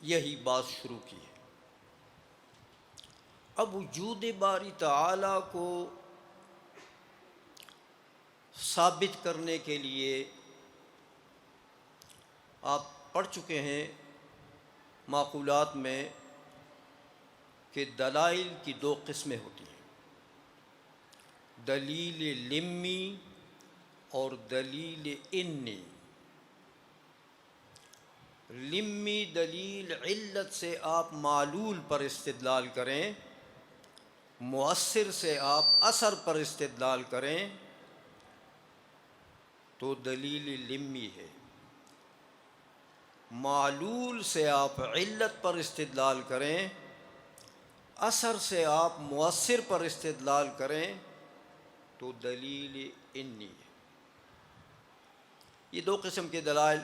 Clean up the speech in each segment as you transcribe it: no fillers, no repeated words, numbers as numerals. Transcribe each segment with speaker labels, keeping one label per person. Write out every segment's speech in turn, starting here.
Speaker 1: یہی بات شروع کی ہے۔ اب وجود باری تعالیٰ کو ثابت کرنے کے لیے آپ پڑھ چکے ہیں معقولات میں کہ دلائل کی دو قسمیں ہوتی ہیں، دلیل لمی اور دلیل انی۔ لمی دلیل علت سے آپ معلول پر استدلال کریں، مؤثر سے آپ اثر پر استدلال کریں تو دلیل لمی ہے۔ معلول سے آپ علت پر استدلال کریں، اثر سے آپ مؤثر پر استدلال کریں تو دلیل انی ہے۔ یہ دو قسم کے دلائل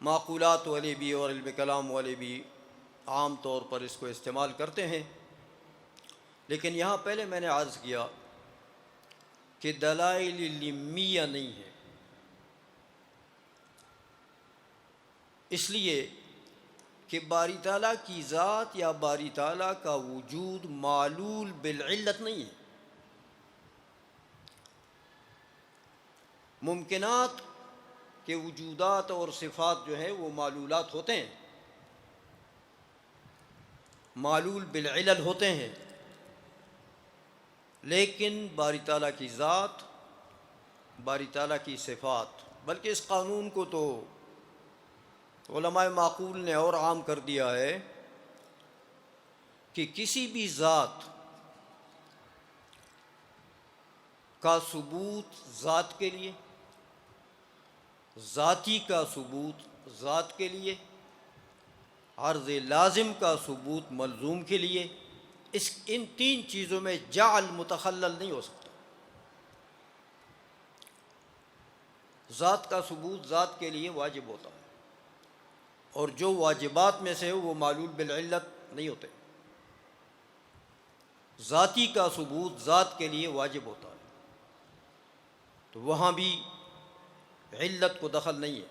Speaker 1: معقولات والے بھی اور علم کلام والے بھی عام طور پر اس کو استعمال کرتے ہیں، لیکن یہاں پہلے میں نے عرض کیا کہ دلائل لمیہ نہیں ہے، اس لیے کہ باری تعالیٰ کی ذات یا باری تعالیٰ کا وجود معلول بالعلت نہیں ہے۔ ممکنات کے وجودات اور صفات جو ہیں وہ معلولات ہوتے ہیں، معلول بالعلل ہوتے ہیں، لیکن باری تعالیٰ کی ذات، باری تعالیٰ کی صفات، بلکہ اس قانون کو تو علماء معقول نے اور عام کر دیا ہے کہ کسی بھی ذات کا ثبوت ذات کے لیے، ذاتی کا ثبوت ذات کے لیے، عرض لازم کا ثبوت ملزوم کے لیے، ان تین چیزوں میں جعل متخلل نہیں ہو سکتا۔ ذات کا ثبوت ذات کے لیے واجب ہوتا ہے، اور جو واجبات میں سے وہ معلول بالعلت نہیں ہوتے۔ ذاتی کا ثبوت ذات کے لیے واجب ہوتا ہے، تو وہاں بھی علت کو دخل نہیں ہے۔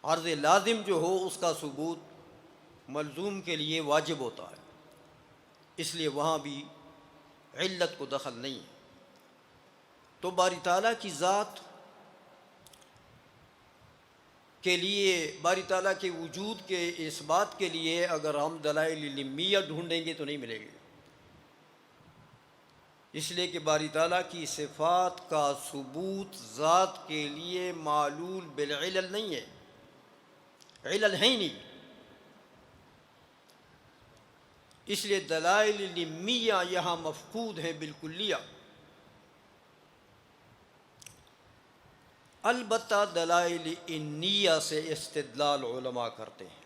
Speaker 1: عرض لازم جو ہو اس کا ثبوت ملزوم کے لیے واجب ہوتا ہے، اس لیے وہاں بھی علت کو دخل نہیں ہے۔ تو باری تعالیٰ کی ذات کے لیے، باری تعالیٰ کے وجود کے اس بات کے لیے اگر ہم دلائل لمیہ ڈھونڈیں گے تو نہیں ملے گی، اس لیے کہ باری تعالیٰ کی صفات کا ثبوت ذات کے لیے معلول بالعلل نہیں ہے، علل ہے ہی نہیں، اس لیے دلائل لمیہ یہاں مفقود ہیں بالکلیہ۔ البتہ دلائل انیہ سے استدلال علماء کرتے ہیں۔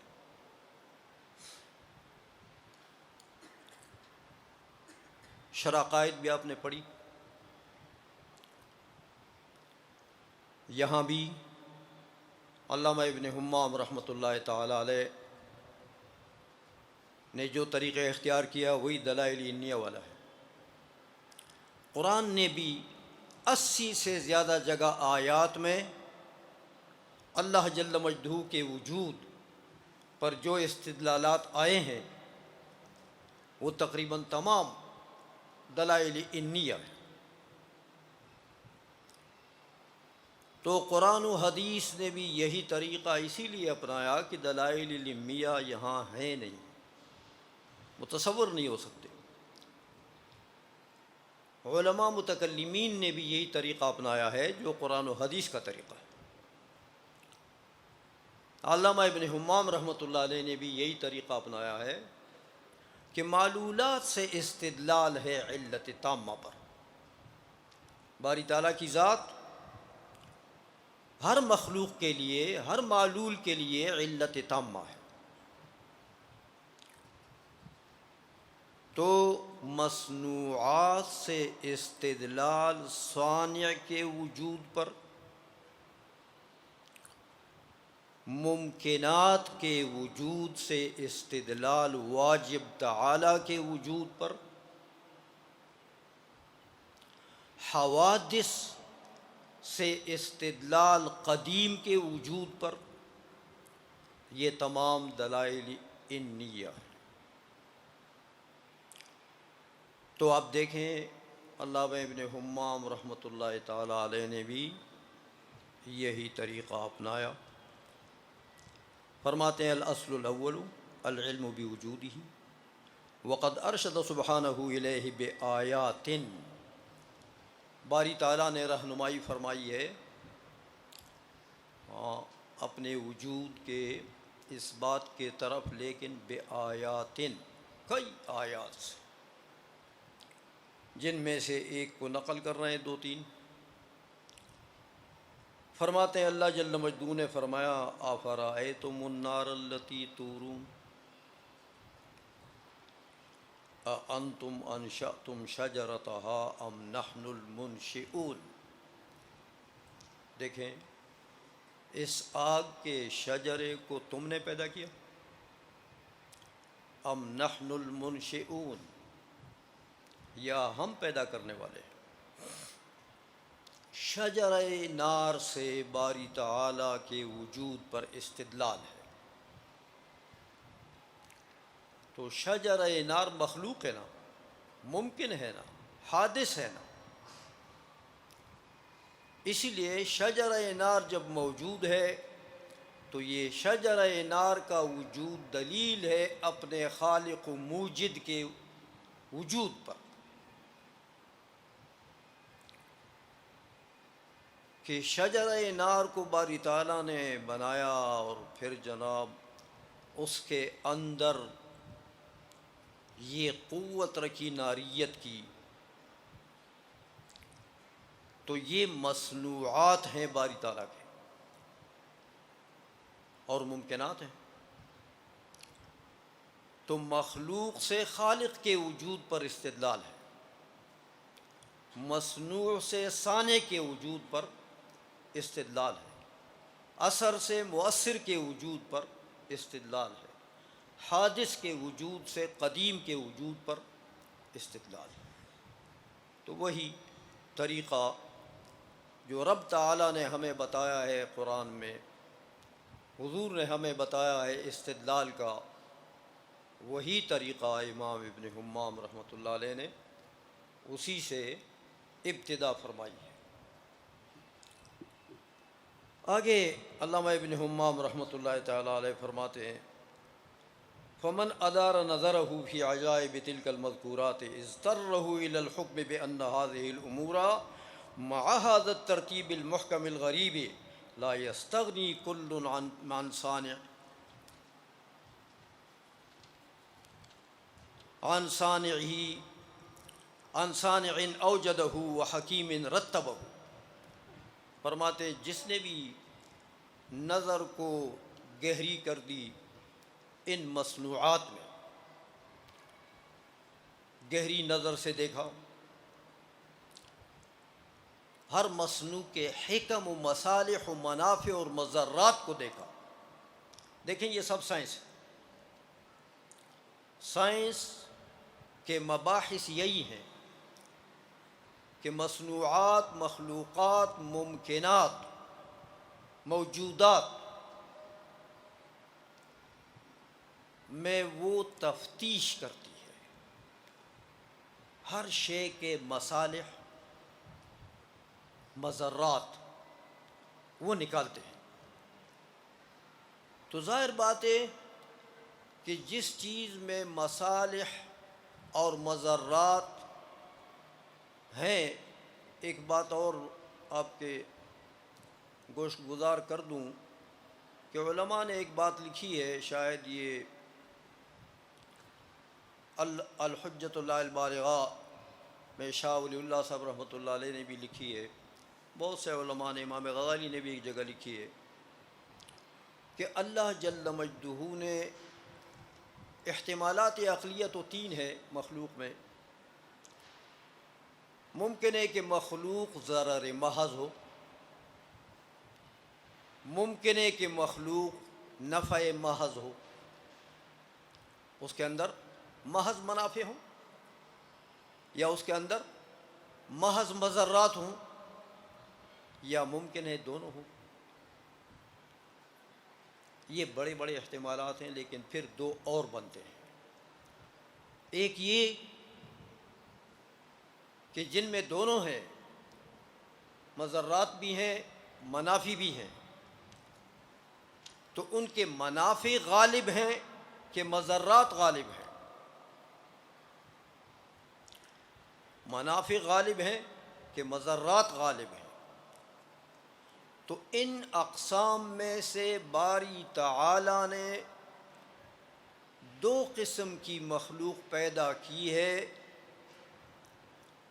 Speaker 1: شرح قائد بھی آپ نے پڑھی، یہاں بھی علامہ ابن حمام رحمۃ اللہ تعالی علیہ نے جو طریقہ اختیار کیا وہی دلائل انیہ والا ہے۔ قرآن نے بھی 80 سے زیادہ جگہ آیات میں اللہ جل مجدہ کے وجود پر جو استدلالات آئے ہیں وہ تقریباً تمام دلائل انیہ ہیں۔ تو قرآن و حدیث نے بھی یہی طریقہ اسی لیے اپنایا کہ دلائل لمیہ یہاں ہیں نہیں، متصور نہیں ہو سکتے۔ علماء متکلمین نے بھی یہی طریقہ اپنایا ہے جو قرآن و حدیث کا طریقہ ہے۔ علامہ ابن حمام رحمۃ اللہ علیہ نے بھی یہی طریقہ اپنایا ہے کہ معلولات سے استدلال ہے علت تامہ پر۔ باری تعالیٰ کی ذات ہر مخلوق کے لیے، ہر معلول کے لیے علت تامہ ہے، تو مصنوعات سے استدلال صانع کے وجود پر، ممکنات کے وجود سے استدلال واجب تعالی کے وجود پر، حوادث سے استدلال قدیم کے وجود پر، یہ تمام دلائل انیہ۔ تو آپ دیکھیں علامہ ابن حمام رحمۃ اللہ تعالی علیہ نے بھی یہی طریقہ اپنایا۔ فرماتے ہیں الاصل الاول العلم بوجودہ وقد ارشد سبحانہ الیہ بآیات، باری تعالیٰ نے رہنمائی فرمائی ہے اپنے وجود کے اس بات کے طرف، لیکن بآیات، کئی آیات سے، جن میں سے ایک کو نقل کر رہے ہیں، دو تین۔ فرماتے ہیں اللہ جل مجدہ نے فرمایا افرأیتم النار التی تورون اانتم انشأتم شجرتها ام نحن المنشئون۔ دیکھیں، اس آگ کے شجرے کو تم نے پیدا کیا، ام نحن المنشئون، یا ہم پیدا کرنے والے۔ شجرہ نار سے باری تعالیٰ کے وجود پر استدلال ہے۔ تو شجرہ نار مخلوق ہے نا، ممکن ہے نا، حادث ہے نا، اسی لیے شجرہ نار جب موجود ہے تو یہ شجرہ نار کا وجود دلیل ہے اپنے خالق و موجد کے وجود پر، کہ شجرہ نار کو باری تعالیٰ نے بنایا اور پھر جناب اس کے اندر یہ قوت رکھی ناریت کی، تو یہ مصنوعات ہیں باری تعالیٰ کے اور ممکنات ہیں۔ تو مخلوق سے خالق کے وجود پر استدلال ہے، مصنوع سے صانع کے وجود پر استدلال ہے، اثر سے مؤثر کے وجود پر استدلال ہے، حادث کے وجود سے قدیم کے وجود پر استدلال ہے۔ تو وہی طریقہ جو رب تعالیٰ نے ہمیں بتایا ہے قرآن میں، حضور نے ہمیں بتایا ہے استدلال کا، وہی طریقہ امام ابن حمام رحمۃ اللہ علیہ نے اسی سے ابتدا فرمائی ہے۔ آگے علامہ ابن حمام رحمۃ اللہ تعالیٰ علیہ فرماتے ہیں فمن ادار نظرہ فی عجائب تلک المذکورات اضطرہ الی الحکم بان هذه الامور مع هذا الترتیب المحکم الغریب لا یستغنی کل عن صانع اوجدہ وحکیم رتبہ۔ فرماتے جس نے بھی نظر کو گہری کر دی ان مصنوعات میں، گہری نظر سے دیکھا، ہر مصنوع کے حکم و مصالح و منافع اور مضرات کو دیکھا۔ دیکھیں یہ سب سائنس ہے، سائنس کے مباحث یہی ہیں کہ مصنوعات، مخلوقات، ممکنات، موجودات میں وہ تفتیش کرتی ہے، ہر شے کے مصالح، مضرات وہ نکالتے ہیں۔ تو ظاہر بات ہے کہ جس چیز میں مصالح اور مضرات ہیں، ایک بات اور آپ کے گوشت گزار کر دوں کہ علماء نے ایک بات لکھی ہے، شاید یہ الحجۃ اللہ البالغہ میں شاہ ولی اللہ صاحب رحمۃ اللہ علیہ نے بھی لکھی ہے، بہت سے علماء نے، امام غزالی نے بھی ایک جگہ لکھی ہے کہ اللہ جل مجدہ نے احتمالات عقلیہ تو تین ہے مخلوق میں۔ ممکن ہے کہ مخلوق ضرر محض ہو، ممکن ہے کہ مخلوق نفع محض ہو، اس کے اندر محض منافع ہوں، یا اس کے اندر محض مضرات ہوں، یا ممکن ہے دونوں ہوں۔ یہ بڑے بڑے احتمالات ہیں، لیکن پھر دو اور بنتے ہیں۔ ایک یہ کہ جن میں دونوں ہیں، مضرات بھی ہیں منافع بھی ہیں، تو ان کے منافع غالب ہیں کہ مضرات غالب ہیں؟ منافع غالب ہیں کہ مضرات غالب ہیں؟ تو ان اقسام میں سے باری تعالی نے دو قسم کی مخلوق پیدا کی ہے۔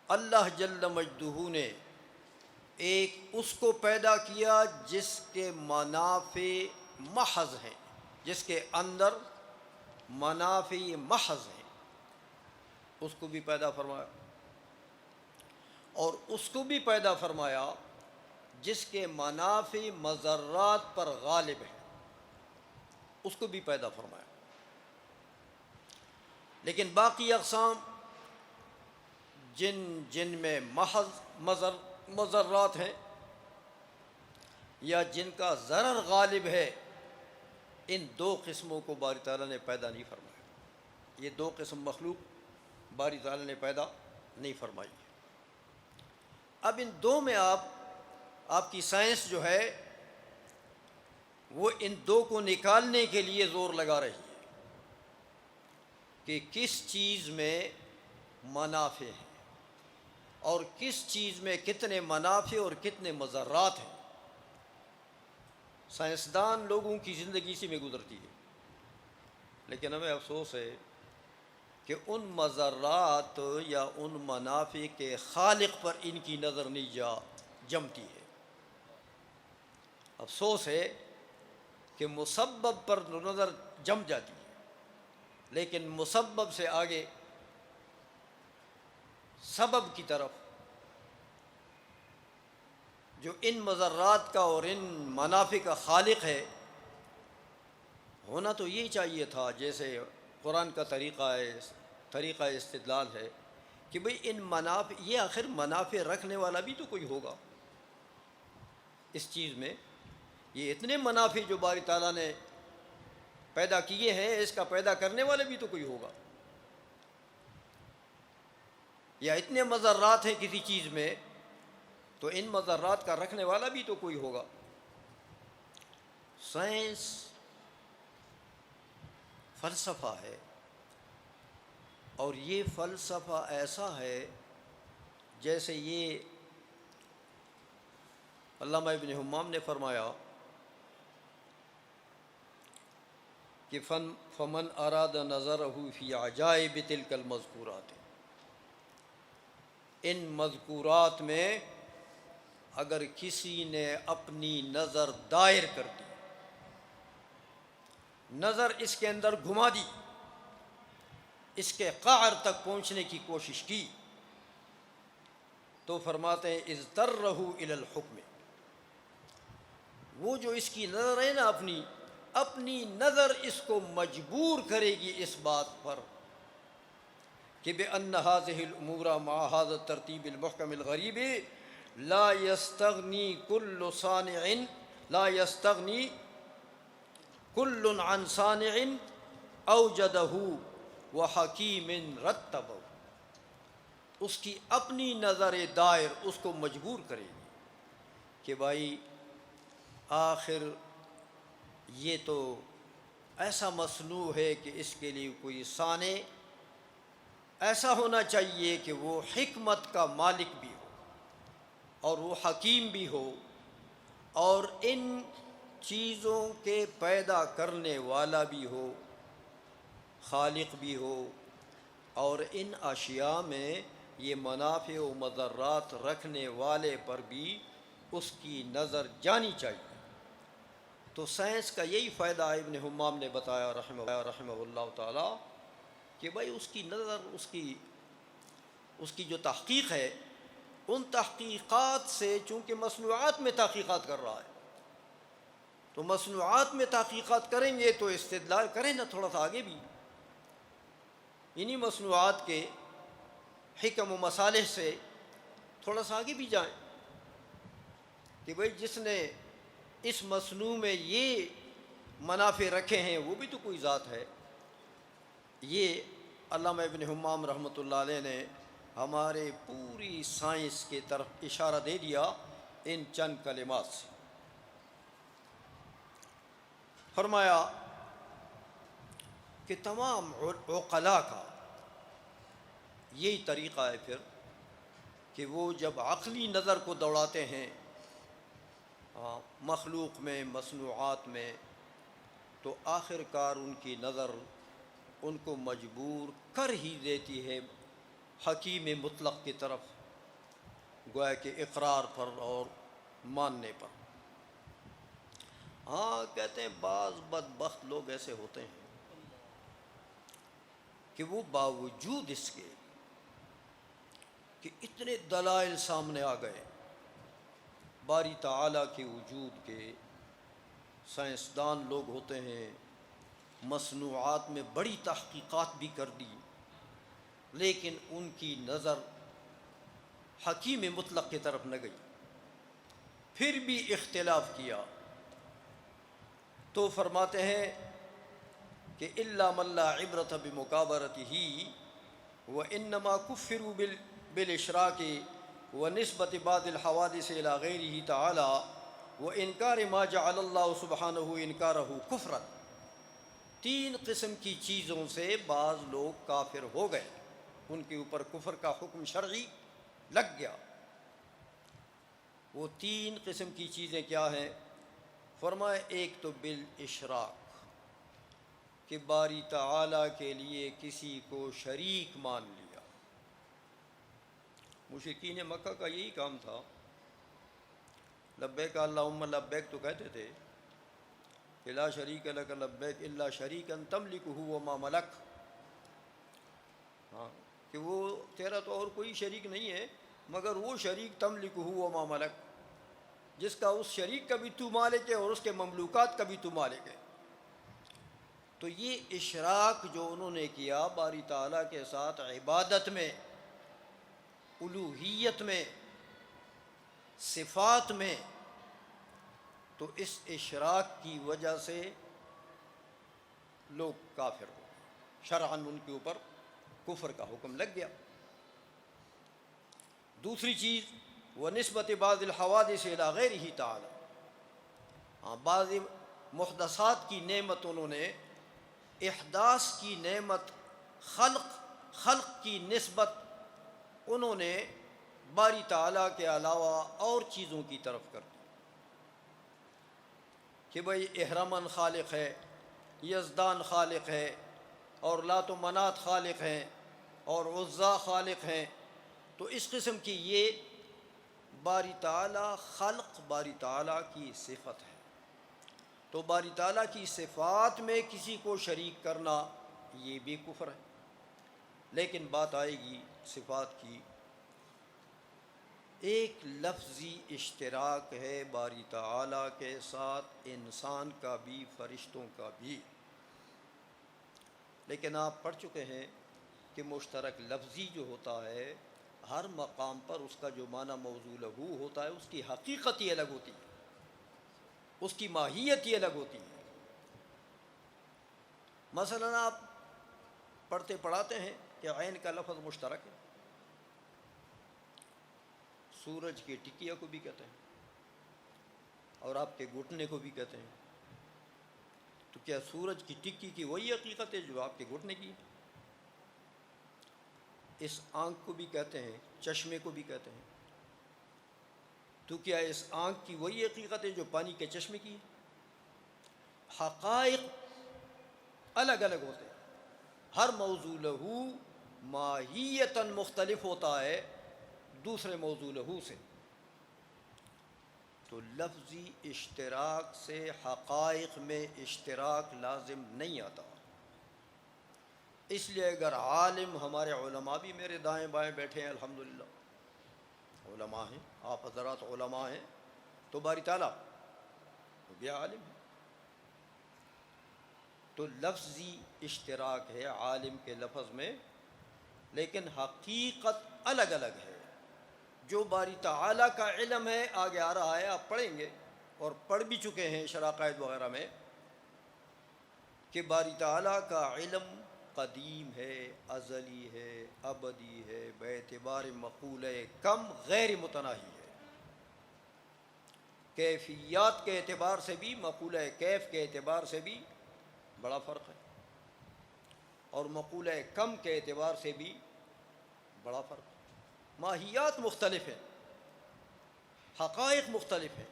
Speaker 1: اللہ جل مجدہ نے ایک اس کو پیدا کیا جس کے منافع محض ہیں، جس کے اندر منافع محض ہیں، اس کو بھی پیدا فرمایا، اور اس کو بھی پیدا فرمایا جس کے منافع مضرات پر غالب ہیں، اس کو بھی پیدا فرمایا۔ لیکن باقی اقسام جن میں محض مضرات ہیں یا جن کا ضرر غالب ہے، ان دو قسموں کو باری تعالیٰ نے پیدا نہیں فرمایا۔ یہ دو قسم مخلوق باری تعالیٰ نے پیدا نہیں فرمائی۔ اب ان دو میں آپ کی سائنس جو ہے وہ ان دو کو نکالنے کے لیے زور لگا رہی ہے کہ کس چیز میں منافع ہیں اور کس چیز میں کتنے منافع اور کتنے مضرات ہیں۔ سائنسدان لوگوں کی زندگی اسی میں گزرتی ہے، لیکن ہمیں افسوس ہے کہ ان مضرات یا ان منافع کے خالق پر ان کی نظر نہیں جمتی ہے۔ افسوس ہے کہ مسبب پر نظر جم جاتی ہے، لیکن مسبب سے آگے سبب کی طرف جو ان مضرات کا اور ان منافع کا خالق ہے، ہونا تو یہی چاہیے تھا، جیسے قرآن کا طریقہ استدلال ہے کہ بھئی ان منافع، یہ آخر منافع رکھنے والا بھی تو کوئی ہوگا اس چیز میں۔ یہ اتنے منافع جو باری تعالیٰ نے پیدا کیے ہیں، اس کا پیدا کرنے والا بھی تو کوئی ہوگا، یا اتنے مضرات ہیں کسی چیز میں تو ان مضرات کا رکھنے والا بھی تو کوئی ہوگا۔ سائنس فلسفہ ہے، اور یہ فلسفہ ایسا ہے جیسے یہ علامہ ابن حمام نے فرمایا کہ فمن اراد نظرہ فی عجائب تلک المذکورات، ان مذکورات میں اگر کسی نے اپنی نظر دائر کر دی، نظر اس کے اندر گھما دی، اس کے قعر تک پہنچنے کی کوشش کی، تو فرماتے ہیں اضطرہ الی الحکم، وہ جو اس کی نظر ہے نا، اپنی نظر اس کو مجبور کرے گی اس بات پر کہ بأن هذه الامور مع هذا الترتیب المحکم الغریب لا يستغنی کل عن صانع اوجدہ وحکیم رتبہ، اس کی اپنی نظر دائر اس کو مجبور کرے گی کہ بھائی آخر یہ تو ایسا مصنوع ہے کہ اس کے لیے کوئی صانع ایسا ہونا چاہیے کہ وہ حکمت کا مالک بھی ہو اور وہ حکیم بھی ہو اور ان چیزوں کے پیدا کرنے والا بھی ہو، خالق بھی ہو، اور ان اشیاء میں یہ منافع و مضرات رکھنے والے پر بھی اس کی نظر جانی چاہیے۔ تو سائنس کا یہی فائدہ ابن حمام نے بتایا رحمہ اللہ تعالی کہ بھائی اس کی نظر، اس کی جو تحقیق ہے، ان تحقیقات سے، چونکہ مصنوعات میں تحقیقات کر رہا ہے، تو مصنوعات میں تحقیقات کریں گے تو استدلال کریں نا تھوڑا سا آگے بھی، انہی مصنوعات کے حکم و مصالح سے تھوڑا سا آگے بھی جائیں کہ بھئی جس نے اس مصنوع میں یہ منافع رکھے ہیں وہ بھی تو کوئی ذات ہے۔ یہ علامہ ابن حمام رحمۃ اللہ علیہ نے ہمارے پوری سائنس کے طرف اشارہ دے دیا ان چند کلمات سے۔ فرمایا کہ تمام عقلاء کا یہی طریقہ ہے پھر کہ وہ جب عقلی نظر کو دوڑاتے ہیں مخلوق میں، مصنوعات میں، تو آخر کار ان کی نظر ان کو مجبور کر ہی دیتی ہے حکیم مطلق کی طرف، گویا کہ اقرار پر اور ماننے پر۔ ہاں کہتے ہیں بعض بدبخت لوگ ایسے ہوتے ہیں کہ وہ باوجود اس کے کہ اتنے دلائل سامنے آ گئے باری تعالیٰ کے وجود کے، سائنسدان لوگ ہوتے ہیں، مصنوعات میں بڑی تحقیقات بھی کر دی، لیکن ان کی نظر حکیم مطلق کی طرف نہ گئی، پھر بھی اختلاف کیا۔ تو فرماتے ہیں کہ الا من لا عبرۃ بمکابرتہ وانما کفروا بالاشراک ونسبت بعض الحوادث الى غیرہ تعالی وانکار ما جعل اللہ سبحانہ انکارہ کفرا۔ تین قسم کی چیزوں سے بعض لوگ کافر ہو گئے، ان کے اوپر کفر کا حکم شرعی لگ گیا۔ وہ تین قسم کی چیزیں کیا ہیں؟ فرمائے ایک تو بالاشراک، کہ باری تعالیٰ کے لیے کسی کو شریک مان لیا۔ مشرکین مکہ کا یہی کام تھا، لبیک اللہم لبیک تو کہتے تھے کہ لا شریک لک لبیک الا شریکا تملکہ وما ملک، ہاں کہ وہ تیرا تو اور کوئی شریک نہیں ہے مگر وہ شریک تملکہ وما ملک، جس کا اس شریک کا بھی تو مالک ہے اور اس کے مملوکات کا بھی تو مالک ہے۔ تو یہ اشراک جو انہوں نے کیا باری تعالیٰ کے ساتھ عبادت میں، الوہیت میں، صفات میں، تو اس اشراک کی وجہ سے لوگ کافر ہو گئے، شرعاً ان کے اوپر کفر کا حکم لگ گیا۔ دوسری چیز ونسبت بعض الحوادث الى غیرہ تعالی، ہاں بعض محدثات کی نعمت انہوں نے، احداث کی نعمت، خلق کی نسبت انہوں نے باری تعالیٰ کے علاوہ اور چیزوں کی طرف کر دی کہ بھئی اہرمن خالق ہے، یزدان خالق ہے، اور لات و منات خالق ہیں، اور عزا خالق ہیں۔ تو اس قسم کی یہ باری تعالیٰ خلق باری تعالیٰ کی صفت ہے، تو باری تعالیٰ کی صفات میں کسی کو شریک کرنا یہ بھی کفر ہے۔ لیکن بات آئے گی صفات کی، ایک لفظی اشتراک ہے باری تعالیٰ کے ساتھ انسان کا بھی فرشتوں کا بھی، لیکن آپ پڑھ چکے ہیں کہ مشترک لفظی جو ہوتا ہے ہر مقام پر اس کا جو معنی موضوع لہو ہوتا ہے اس کی حقیقت ہی الگ ہوتی ہے، اس کی ماہیت ہی الگ ہوتی ہے۔ مثلا آپ پڑھتے پڑھاتے ہیں کہ عین کا لفظ مشترک ہے، سورج کی ٹکیا کو بھی کہتے ہیں اور آپ کے گھٹنے کو بھی کہتے ہیں، تو کیا سورج کی ٹکی کی وہی حقیقت ہے جو آپ کے گھٹنے کی ہے؟ اس آنکھ کو بھی کہتے ہیں، چشمے کو بھی کہتے ہیں، تو کیا اس آنکھ کی وہی حقیقت ہے جو پانی کے چشمے کی ہے؟ حقائق الگ الگ ہوتے ہیں، ہر موضوع لہو ماہیتاً مختلف ہوتا ہے دوسرے موضوع لہو سے۔ تو لفظی اشتراک سے حقائق میں اشتراک لازم نہیں آتا۔ اس لیے اگر عالم، ہمارے علماء بھی میرے دائیں بائیں بیٹھے ہیں الحمدللہ، علماء ہیں، آپ حضرات علماء ہیں، تو باری تعالیٰ وہ بھی عالم ہے۔ تو لفظی اشتراک ہے عالم کے لفظ میں، لیکن حقیقت الگ الگ ہے۔ جو باری تعالیٰ کا علم ہے آگے آ رہا ہے، آپ پڑھیں گے اور پڑھ بھی چکے ہیں شرح قائد وغیرہ میں، کہ باری تعالیٰ کا علم قدیم ہے، ازلی ہے، ابدی ہے، بے اعتبار مقولہ کم غیر متناہی ہے۔ کیفیات کے اعتبار سے بھی، مقولہ کیف کے اعتبار سے بھی بڑا فرق ہے، اور مقولہ کم کے اعتبار سے بھی بڑا فرق ہے۔ ماہیات مختلف ہیں، حقائق مختلف ہیں،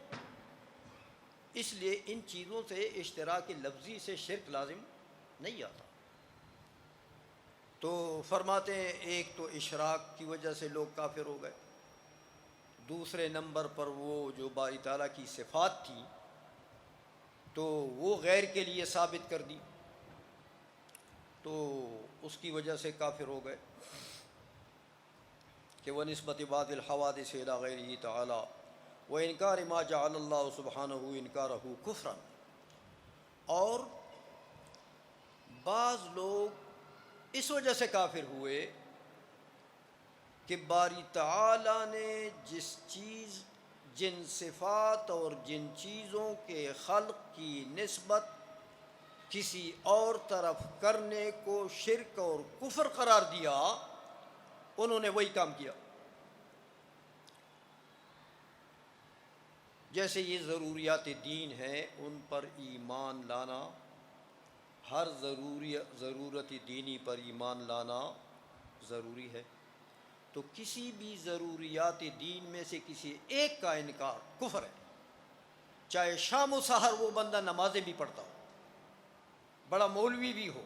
Speaker 1: اس لیے ان چیزوں سے اشتراک لفظی سے شرک لازم نہیں آتا۔ تو فرماتے ہیں ایک تو اشراک کی وجہ سے لوگ کافر ہو گئے، دوسرے نمبر پر وہ جو باری تعالیٰ کی صفات تھی تو وہ غیر کے لیے ثابت کر دی، تو اس کی وجہ سے کافر ہو گئے کہ وَنِسْبَةِ بَعْضِ الْحَوَادِثِ إِلَىٰ غَيْرِهِ تَعَالَىٰ وَإِنْكَارِ مَا جَعَلَ اللَّهُ سُبْحَانَهُ إِنْكَارَهُ كُفْرًا، اور بعض لوگ اس وجہ سے کافر ہوئے کہ باری تعالیٰ نے جن صفات اور جن چیزوں کے خلق کی نسبت کسی اور طرف کرنے کو شرک اور کفر قرار دیا، انہوں نے وہی کام کیا۔ جیسے یہ ضروریات دین ہیں، ان پر ایمان لانا، ہر ضرورت دینی پر ایمان لانا ضروری ہے، تو کسی بھی ضروریات دین میں سے کسی ایک کا انکار کفر ہے، چاہے شام و سحر وہ بندہ نمازیں بھی پڑھتا ہو، بڑا مولوی بھی ہو،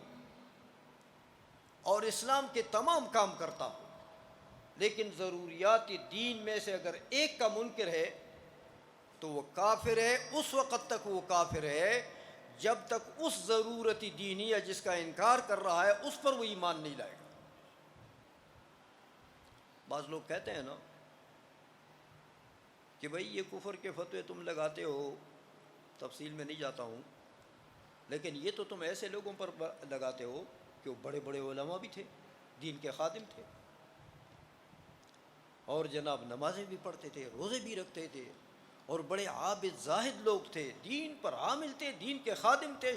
Speaker 1: اور اسلام کے تمام کام کرتا ہو، لیکن ضروریات دین میں سے اگر ایک کا منکر ہے تو وہ کافر ہے۔ اس وقت تک وہ کافر ہے جب تک اس ضرورت دینی جس کا انکار کر رہا ہے اس پر وہ ایمان نہیں لائے گا۔ بعض لوگ کہتے ہیں نا کہ بھئی یہ کفر کے فتوے تم لگاتے ہو، تفصیل میں نہیں جاتا ہوں، لیکن یہ تو تم ایسے لوگوں پر لگاتے ہو کہ وہ بڑے بڑے علماء بھی تھے، دین کے خادم تھے، اور جناب نمازیں بھی پڑھتے تھے، روزے بھی رکھتے تھے، اور بڑے عابد زاہد لوگ تھے، دین پر عامل تھے، دین کے خادم تھے،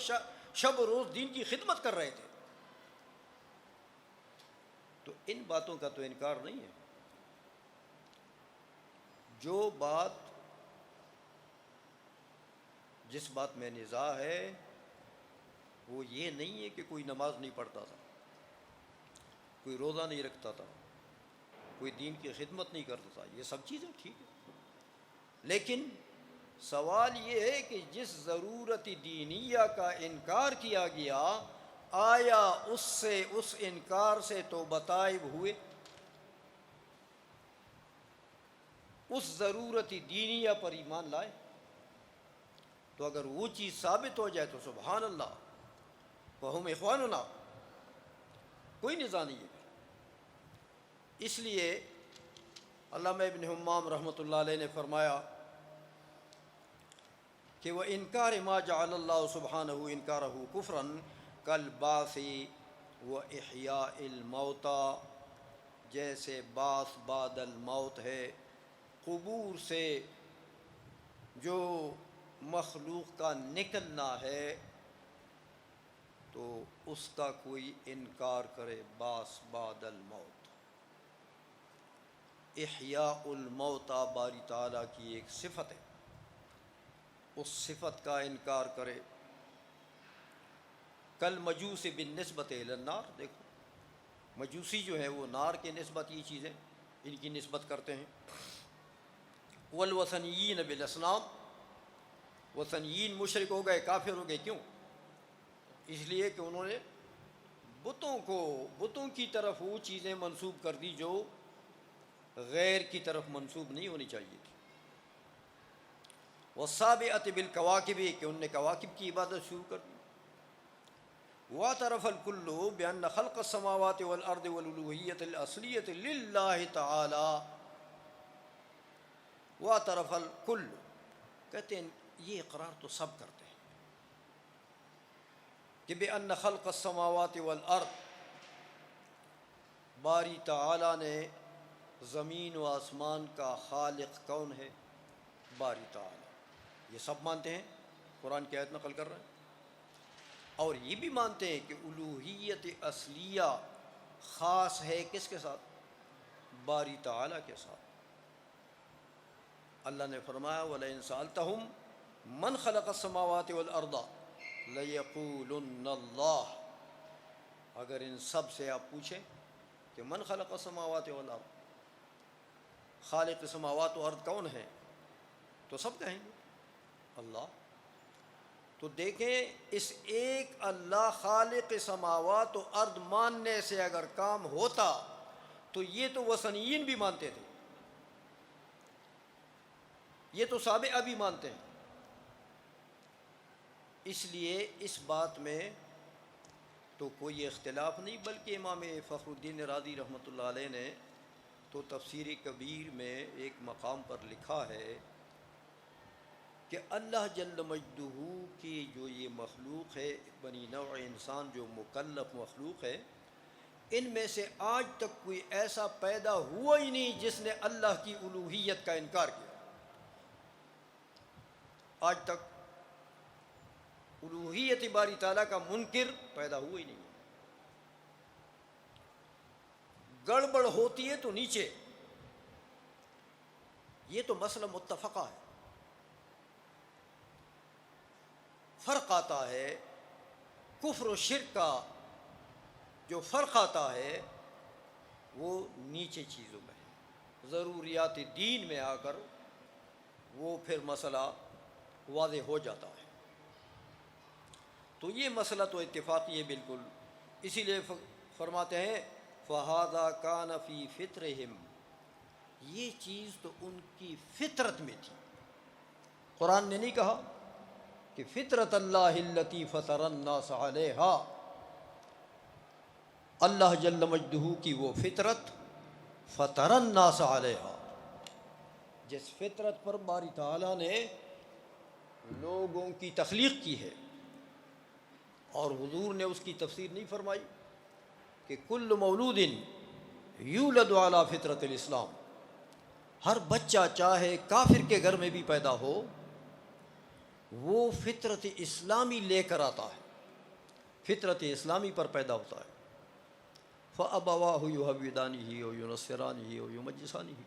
Speaker 1: شب و روز دین کی خدمت کر رہے تھے۔ تو ان باتوں کا تو انکار نہیں ہے۔ جو بات جس بات میں نزاع ہے وہ یہ نہیں ہے کہ کوئی نماز نہیں پڑھتا تھا، کوئی روزہ نہیں رکھتا تھا، کوئی دین کی خدمت نہیں کرتا تھا، یہ سب چیزیں ٹھیک ہیں، لیکن سوال یہ ہے کہ جس ضرورت دینیہ کا انکار کیا گیا، آیا اس انکار سے توبہ طائب ہوئے؟ اس ضرورت دینیہ پر ایمان لائے؟ تو اگر وہ چیز ثابت ہو جائے تو سبحان اللہ، وہم اخواننا، کوئی نزاع نہیں ہے۔ اس لیے علامہ ابن حمام رحمۃ اللہ علیہ نے فرمایا کہ وہ انکار ما جعل اللہ سبحانہ انکارہ کفراً کالبعث و احیاء الموتى، جیسے بعث بعد الموت ہے، قبور سے جو مخلوق کا نکلنا ہے تو اس کا کوئی انکار کرے، بعث بعد الموت۔ احیاء الموتى باری تعالیٰ کی ایک صفت ہے، اس صفت کا انکار کرے۔ کل مجوس بالنسبت الی النار، دیکھو مجوسی جو ہے وہ نار کے نسبت یہ چیزیں ان کی نسبت کرتے ہیں۔ والوثنیین بالاصنام، وثنیین مشرک ہو گئے، کافر ہو گئے، کیوں؟ اس لیے کہ انہوں نے بتوں کی طرف وہ چیزیں منسوب کر دی جو غیر کی طرف منسوب نہیں ہونی چاہیے تھی۔ والسابعۃ بالکواکب، کہ ان نے کواکب کی عبادت شروع کر دی۔ واعترف الکل بان خلق السماوات والارض والالوہیۃ الاصلیۃ للہ تعالی۔ واعترف الکل، کہتے ہیں یہ اقرار تو سب کرتے ہیں کہ بان خلق السماوات والارض، باری تعالی نے زمین و آسمان کا خالق کون ہے؟ باری تعالی، یہ سب مانتے ہیں، قرآن کی آیت نقل کر رہے ہیں۔ اور یہ بھی مانتے ہیں کہ الوہیت اصلیہ خاص ہے کس کے ساتھ؟ باری تعالیٰ کے ساتھ۔ اللہ نے فرمایا وَلَئِن سَأَلْتَهُمْ مَنْ خَلَقَ السَّمَاوَاتِ وَالْأَرْضَ لَيَقُولُنَّ اللَّهُ، اگر ان سب سے آپ پوچھیں کہ من خلق السماوات والارض، خالق سماوات و ارض کون ہے، تو سب کہیں گے اللہ۔ تو دیکھیں اس ایک اللہ خالق سماوات و ارض ماننے سے اگر کام ہوتا تو یہ تو وثنیین بھی مانتے تھے، یہ تو سابعہ بھی مانتے ہیں۔ اس لیے اس بات میں تو کوئی اختلاف نہیں، بلکہ امام فخر الدین رازی رحمۃ اللہ علیہ نے تو تفسیر کبیر میں ایک مقام پر لکھا ہے کہ اللہ جل مجدہ کی جو یہ مخلوق ہے، بنی نوع انسان جو مکلف مخلوق ہے، ان میں سے آج تک کوئی ایسا پیدا ہوا ہی نہیں جس نے اللہ کی الوہیت کا انکار کیا۔ آج تک الوہیت باری تعالیٰ کا منکر پیدا ہوا ہی نہیں۔ گڑبڑ ہوتی ہے تو نیچے، یہ تو مسئلہ متفقہ ہے۔ فرق آتا ہے کفر و شرک کا، جو فرق آتا ہے وہ نیچے چیزوں میں ہے، ضروریات دین میں آ کر وہ پھر مسئلہ واضح ہو جاتا ہے۔ تو یہ مسئلہ تو اتفاقی ہے بالکل، اسی لیے فرماتے ہیں فَهَذَا كَانَ فِي فِطْرِهِمْ، یہ چیز تو ان کی فطرت میں تھی۔ قرآن نے نہیں کہا کہ فطرت اللہ التی فطر الناس علیہا، اللہ جل مجدہ کی وہ فطرت فطر الناس علیہا، جس فطرت پر باری تعالیٰ نے لوگوں کی تخلیق کی ہے۔ اور حضور نے اس کی تفسیر نہیں فرمائی کہ کل مولود یولد علی فطرت الاسلام، ہر بچہ چاہے کافر کے گھر میں بھی پیدا ہو وہ فطرت اسلامی لے کر آتا ہے، فطرت اسلامی پر پیدا ہوتا ہے۔ فَأَبَوَاهُ يُهَوِّدَانِهِ أَوْ يُنَصِّرَانِهِ أَوْ يُمَجِّسَانِهِ،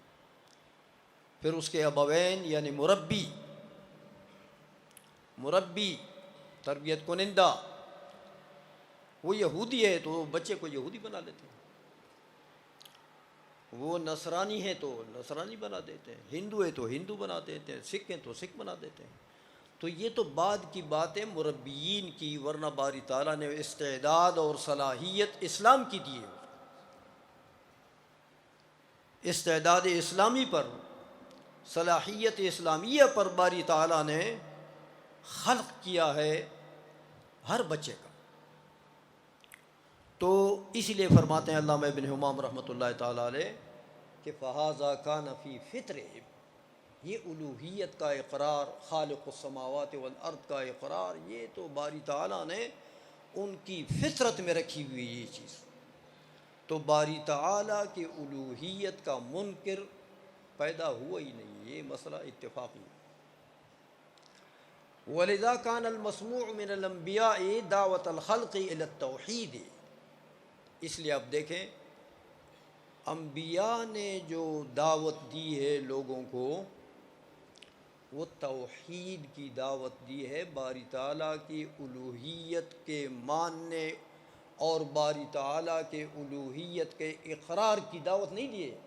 Speaker 1: پھر اس کے ابوین یعنی مربی تربیت کنندہ وہ یہودی ہے تو بچے کو یہودی بنا لیتے ہیں، وہ نصرانی ہے تو نصرانی بنا دیتے ہیں، ہندو ہے تو ہندو بنا دیتے ہیں، سکھ ہیں تو سکھ بنا دیتے ہیں۔ تو یہ تو بعد کی باتیں مربیین کی، ورنہ باری تعالیٰ نے استعداد اور صلاحیت اسلام کی دی ہے۔ استعداد اسلامی پر، صلاحیت اسلامیہ پر باری تعالیٰ نے خلق کیا ہے ہر بچے کا۔ تو اسی لیے فرماتے ہیں علامہ ابن حمام رحمۃ اللہ تعالیٰ علیہ کہ فَهَذَا كَانَ فِي فِطْرِهِمْ، یہ الوہیت کا اقرار، خالق السماوات والارض کا اقرار، یہ تو باری تعالیٰ نے ان کی فطرت میں رکھی ہوئی یہ چیز۔ تو باری تعالیٰ کی الوہیت کا منکر پیدا ہوا ہی نہیں، یہ مسئلہ اتفاقی ہے۔ وَلِذَا كَانَ الْمَسْمُوعُ مِنَ الْأَنْبِيَاءِ دعوت الخلق إِلَى التوحید، اس لیے آپ دیکھیں انبیاء نے جو دعوت دی ہے لوگوں کو وہ توحید کی دعوت دی ہے، باری تعالیٰ کی الوہیت کے ماننے اور باری تعالیٰ کے الوہیت کے اقرار کی دعوت نہیں دی ہے۔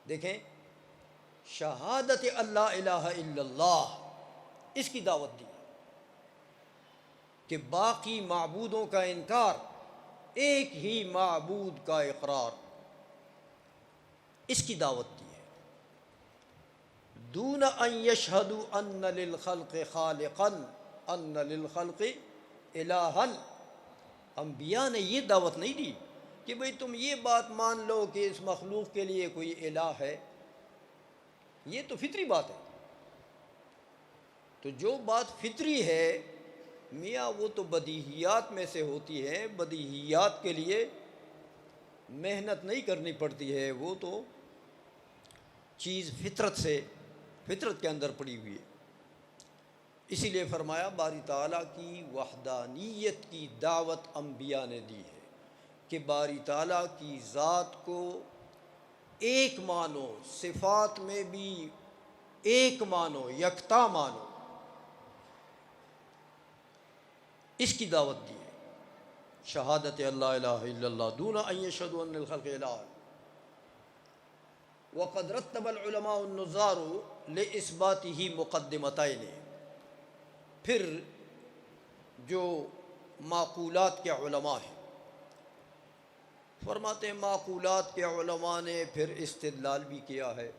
Speaker 1: دیکھیں شہادت اللہ الہ الا اللہ، اس کی دعوت دی کہ باقی معبودوں کا انکار، ایک ہی معبود کا اقرار، اس کی دعوت دی ہے۔ دون ان یشہدوا ان للخلق خالقا ان للخلق الہا، انبیاء نے یہ دعوت نہیں دی کہ بھئی تم یہ بات مان لو کہ اس مخلوق کے لیے کوئی الہ ہے، یہ تو فطری بات ہے۔ تو جو بات فطری ہے میاں وہ تو بدیہیات میں سے ہوتی ہے، بدیہیات کے لیے محنت نہیں کرنی پڑتی ہے، وہ تو چیز فطرت کے اندر پڑی ہوئی ہے۔ اسی لیے فرمایا باری تعالیٰ کی وحدانیت کی دعوت انبیاء نے دی ہے کہ باری تعالیٰ کی ذات کو ایک مانو، صفات میں بھی ایک مانو، یکتا مانو، اس کی دعوت دی ہے۔ شہادت اللہ الہ الا اللہ دون ان یشہدوا ان الخلق الہ۔ وقد رتب العلماء النظار لاثباتہ مقدمتین۔ پھر جو معقولات کے علماء ہیں فرماتے ہیں معقولات کے علماء نے پھر استدلال بھی کیا ہے،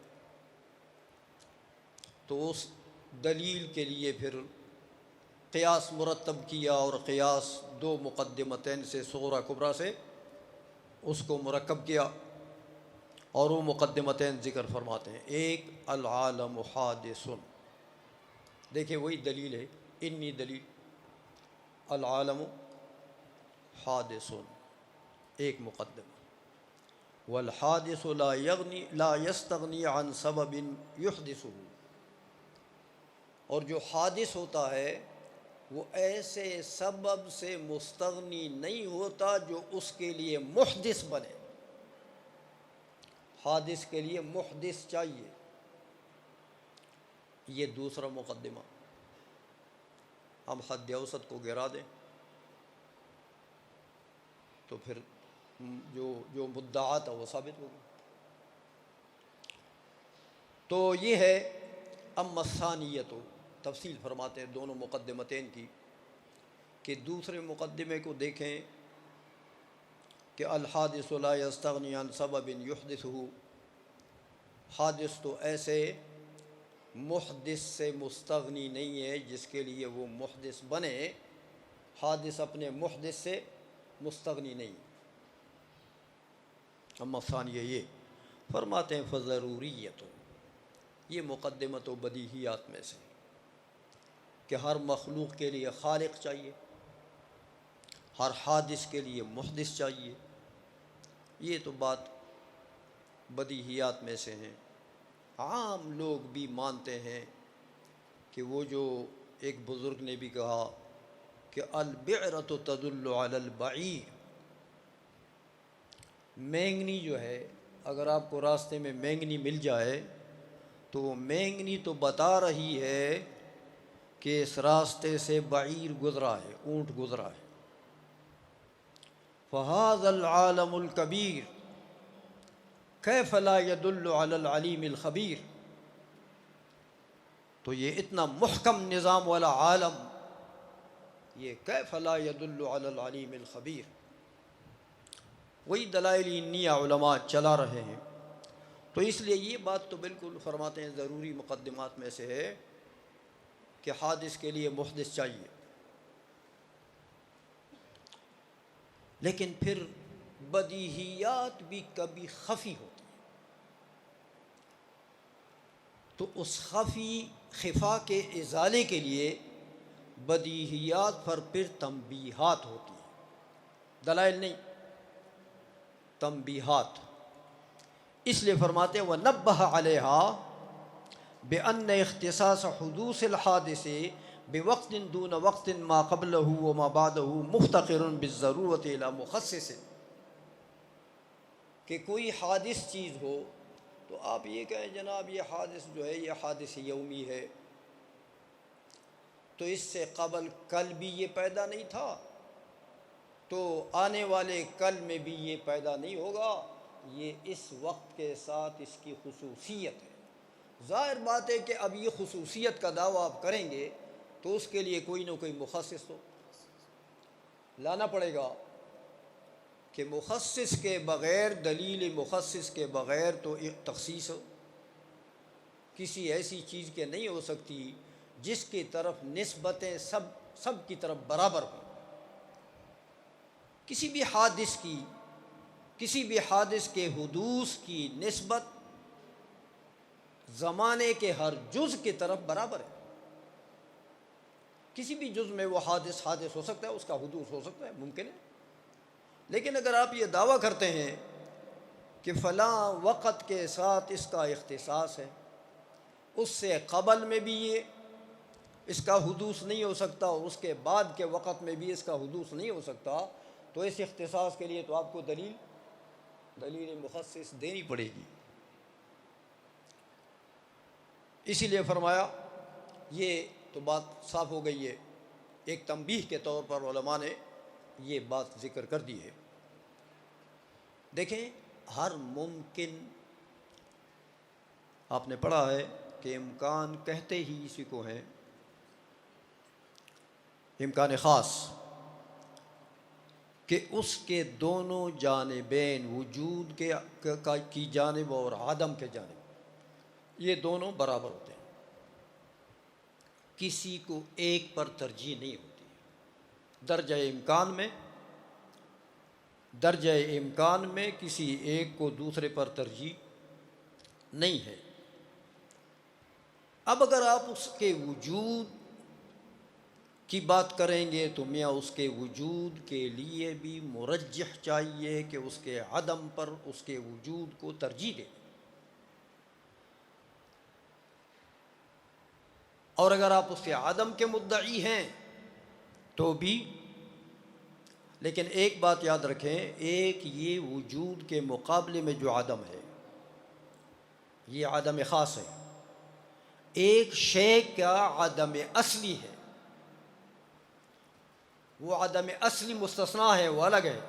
Speaker 1: تو اس دلیل کے لیے پھر قیاس مرتب کیا، اور قیاس دو مقدمتین سے صغرا کبرا سے اس کو مرکب کیا، اور وہ مقدمتین ذکر فرماتے ہیں۔ ایک العالم حادث، دیکھیں وہی دلیل ہے، انی دلیل، العالم حادث ایک مقدمہ، والحادث لا یستغنی عن سبب یحدثہ، اور جو حادث ہوتا ہے وہ ایسے سبب سے مستغنی نہیں ہوتا جو اس کے لیے محدث بنے۔ حادث کے لیے محدث چاہیے، یہ دوسرا مقدمہ۔ ہم حد اوسط کو گرا دیں تو پھر جو مدعا تھا وہ ثابت ہوگا۔ تو یہ ہے اما الثانیۃ، تفصیل فرماتے ہیں دونوں مقدمتین کی، کہ دوسرے مقدمے کو دیکھیں کہ الحادث لا یستغنی عن سبب یحدثہ، حادث تو ایسے محدث سے مستغنی نہیں ہے جس کے لیے وہ محدث بنے، حادث اپنے محدث سے مستغنی نہیں۔ اما ثانیہ یہ فرماتے ہیں فضروریت، یہ مقدمت و بدیہیات میں سے کہ ہر مخلوق کے لیے خالق چاہیے، ہر حادث کے لیے محدث چاہیے، یہ تو بات بدیہیات میں سے ہیں۔ عام لوگ بھی مانتے ہیں کہ وہ جو ایک بزرگ نے بھی کہا کہ البعرۃ تدل علی البعیر، مینگنی جو ہے، اگر آپ کو راستے میں مینگنی مل جائے تو وہ مینگنی تو بتا رہی ہے کہ اس راستے سے بعیر گزرا ہے، اونٹ گزرا ہے۔ فہذا العالم الکبیر کیف لا يدل علی العلیم الخبیر، تو یہ اتنا محکم نظام والا عالم، یہ کیف لا يدل علی العلیم الخبیر، وہی دلائل انیہ علماء چلا رہے ہیں۔ تو اس لیے یہ بات تو بالکل فرماتے ہیں ضروری مقدمات میں سے ہے کہ حادث کے لیے محدث چاہیے، لیکن پھر بدیہیات بھی کبھی خفی ہوتی ہیں، تو اس خفا کے ازالے کے لیے بدیہیات پر پھر تنبیہات ہوتی ہیں، دلائل نہیں، تنبیہات۔ اس لیے فرماتے ہیں وَنَبَّهَ عَلَيْهَا بِأَنَّ اخْتِصَاصَ حُدُوثِ الْحَادِثِ بِوَقْتٍ دُونَ وَقْتٍ مَا قَبْلَهُ وَمَا بَعْدَهُ مُفْتَقِرٌ بِالضَّرُورَةِ إِلَى مُخَصِّصٍ، کہ کوئی حادث چیز ہو تو آپ یہ کہیں جناب یہ حادث جو ہے یہ حادث یومی ہے، تو اس سے قبل کل بھی یہ پیدا نہیں تھا، تو آنے والے کل میں بھی یہ پیدا نہیں ہوگا، یہ اس وقت کے ساتھ اس کی خصوصیت ہے۔ ظاہر بات ہے کہ اب یہ خصوصیت کا دعویٰ آپ کریں گے تو اس کے لیے کوئی نہ کوئی مخصص تو لانا پڑے گا، کہ مخصص کے بغیر، دلیل مخصص کے بغیر تو ایک تخصیص کسی ایسی چیز کے نہیں ہو سکتی جس کی طرف نسبتیں سب کی طرف برابر ہوں۔ کسی بھی حادث کے حدوث کی نسبت زمانے کے ہر جز کی طرف برابر ہے۔ کسی بھی جز میں وہ حادث ہو سکتا ہے، اس کا حدوث ہو سکتا ہے، ممکن ہے، لیکن اگر آپ یہ دعویٰ کرتے ہیں کہ فلاں وقت کے ساتھ اس کا اختصاص ہے، اس سے قبل میں بھی یہ، اس کا حدوث نہیں ہو سکتا اور اس کے بعد کے وقت میں بھی اس کا حدوث نہیں ہو سکتا، تو اس اختصاص کے لیے تو آپ کو دلیل مخصص دینی پڑے گی۔ اسی لیے فرمایا، یہ تو بات صاف ہو گئی ہے، ایک تنبیہ کے طور پر علماء نے یہ بات ذکر کر دی ہے۔ دیکھیں، ہر ممکن، آپ نے پڑھا ہے کہ امکان کہتے ہی اسی کو ہیں، امکان خاص، کہ اس کے دونوں جانبین، وجود کی جانب اور عدم کے جانب، یہ دونوں برابر ہوتے ہیں، کسی کو ایک پر ترجیح نہیں ہوتی۔ درجہ امکان میں کسی ایک کو دوسرے پر ترجیح نہیں ہے۔ اب اگر آپ اس کے وجود کی بات کریں گے تو میاں اس کے وجود کے لیے بھی مرجح چاہیے کہ اس کے عدم پر اس کے وجود کو ترجیح دے، اور اگر آپ اس کے عدم کے مدعی ہیں تو بھی، لیکن ایک بات یاد رکھیں، ایک یہ وجود کے مقابلے میں جو عدم ہے یہ عدم خاص ہے، ایک شے کا عدم اصلی ہے، وہ عدم اصلی مستثنا ہے، وہ الگ ہے،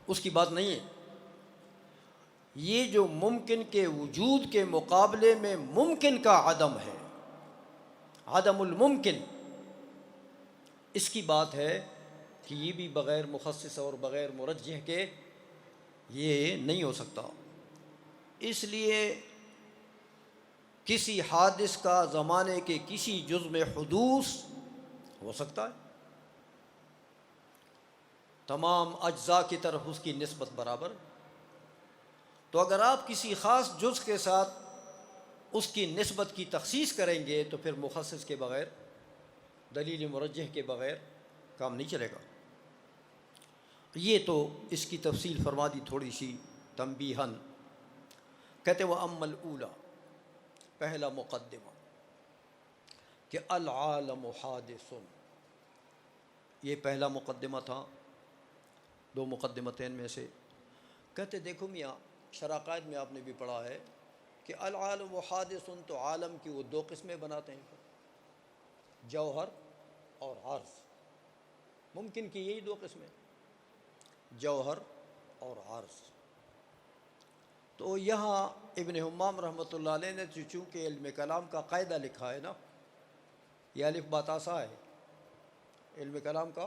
Speaker 1: اس کی بات نہیں ہے۔ یہ جو ممکن کے وجود کے مقابلے میں ممکن کا عدم ہے، عدم الممکن، اس کی بات ہے کہ یہ بھی بغیر مخصص اور بغیر مرجح کے یہ نہیں ہو سکتا۔ اس لیے کسی حادث کا زمانے کے کسی جز میں حدوث ہو سکتا ہے، تمام اجزاء کی طرف اس کی نسبت برابر، تو اگر آپ کسی خاص جز کے ساتھ اس کی نسبت کی تخصیص کریں گے تو پھر مخصص کے بغیر، دلیل مرجح کے بغیر کام نہیں چلے گا۔ یہ تو اس کی تفصیل فرما دی تھوڑی سی تنبیہاً۔ کہتے وہ اما الاولی، پہلا مقدمہ، کہ العالم حادث، یہ پہلا مقدمہ تھا دو مقدمتین میں سے۔ کہتے دیکھو میاں، شرائع میں آپ نے بھی پڑھا ہے کہ العالم حادث، تو عالم کی وہ دو قسمیں بناتے ہیں، جوہر اور عرض۔ ممکن کی یہی دو قسمیں، جوہر اور عرض۔ تو یہاں ابن حمام رحمۃ اللہ علیہ نے چونکہ علم کلام کا قاعدہ لکھا ہے نا، یہ الف بات آسا ہے، علم کلام کا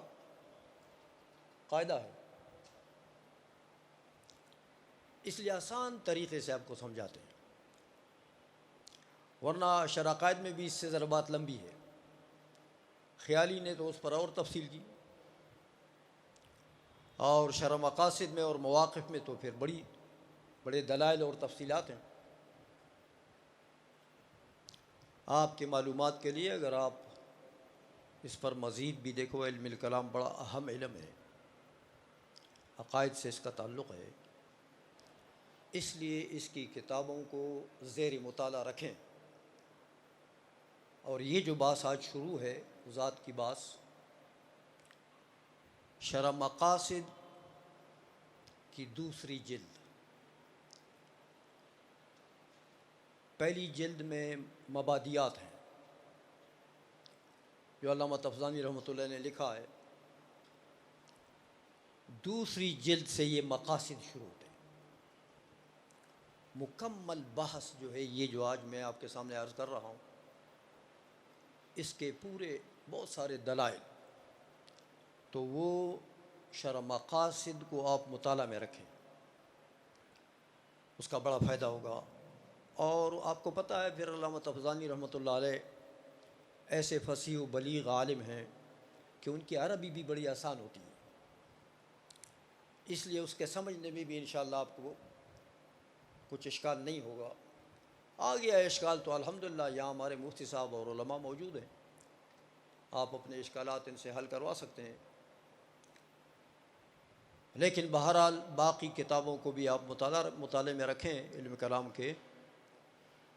Speaker 1: قاعدہ ہے، اس لیے آسان طریقے سے آپ کو سمجھاتے ہیں، ورنہ شرائع میں بھی اس سے ذرا بات لمبی ہے، خیالی نے تو اس پر اور تفصیل کی، اور شرح مقاصد میں اور مواقف میں تو پھر بڑے دلائل اور تفصیلات ہیں۔ آپ کے معلومات کے لیے اگر آپ اس پر مزید بھی دیکھو، علم الکلام بڑا اہم علم ہے، عقائد سے اس کا تعلق ہے، اس لیے اس کی کتابوں کو زیر مطالعہ رکھیں۔ اور یہ جو بحث آج شروع ہے، ذات کی بحث، شرح مقاصد کی دوسری جلد، پہلی جلد میں مبادیات ہیں جو علامہ تفزانی رحمۃ اللہ نے لکھا ہے، دوسری جلد سے یہ مقاصد شروع ہوتے ہیں۔ مکمل بحث جو ہے، یہ جو آج میں آپ کے سامنے عرض کر رہا ہوں، اس کے پورے بہت سارے دلائل، تو وہ شرح مقاصد کو آپ مطالعہ میں رکھیں، اس کا بڑا فائدہ ہوگا۔ اور آپ کو پتہ ہے پھر علامہ تفزانی رحمۃ اللہ علیہ ایسے فصیح و بلیغ عالم ہیں کہ ان کی عربی بھی بڑی آسان ہوتی ہے، اس لیے اس کے سمجھنے میں بھی انشاءاللہ آپ کو کچھ اشکال نہیں ہوگا۔ آ گیا اشکال تو الحمدللہ یہاں ہمارے مفتی صاحب اور علماء موجود ہیں، آپ اپنے اشکالات ان سے حل کروا سکتے ہیں، لیکن بہرحال باقی کتابوں کو بھی آپ مطالعے میں رکھیں علم کلام کے۔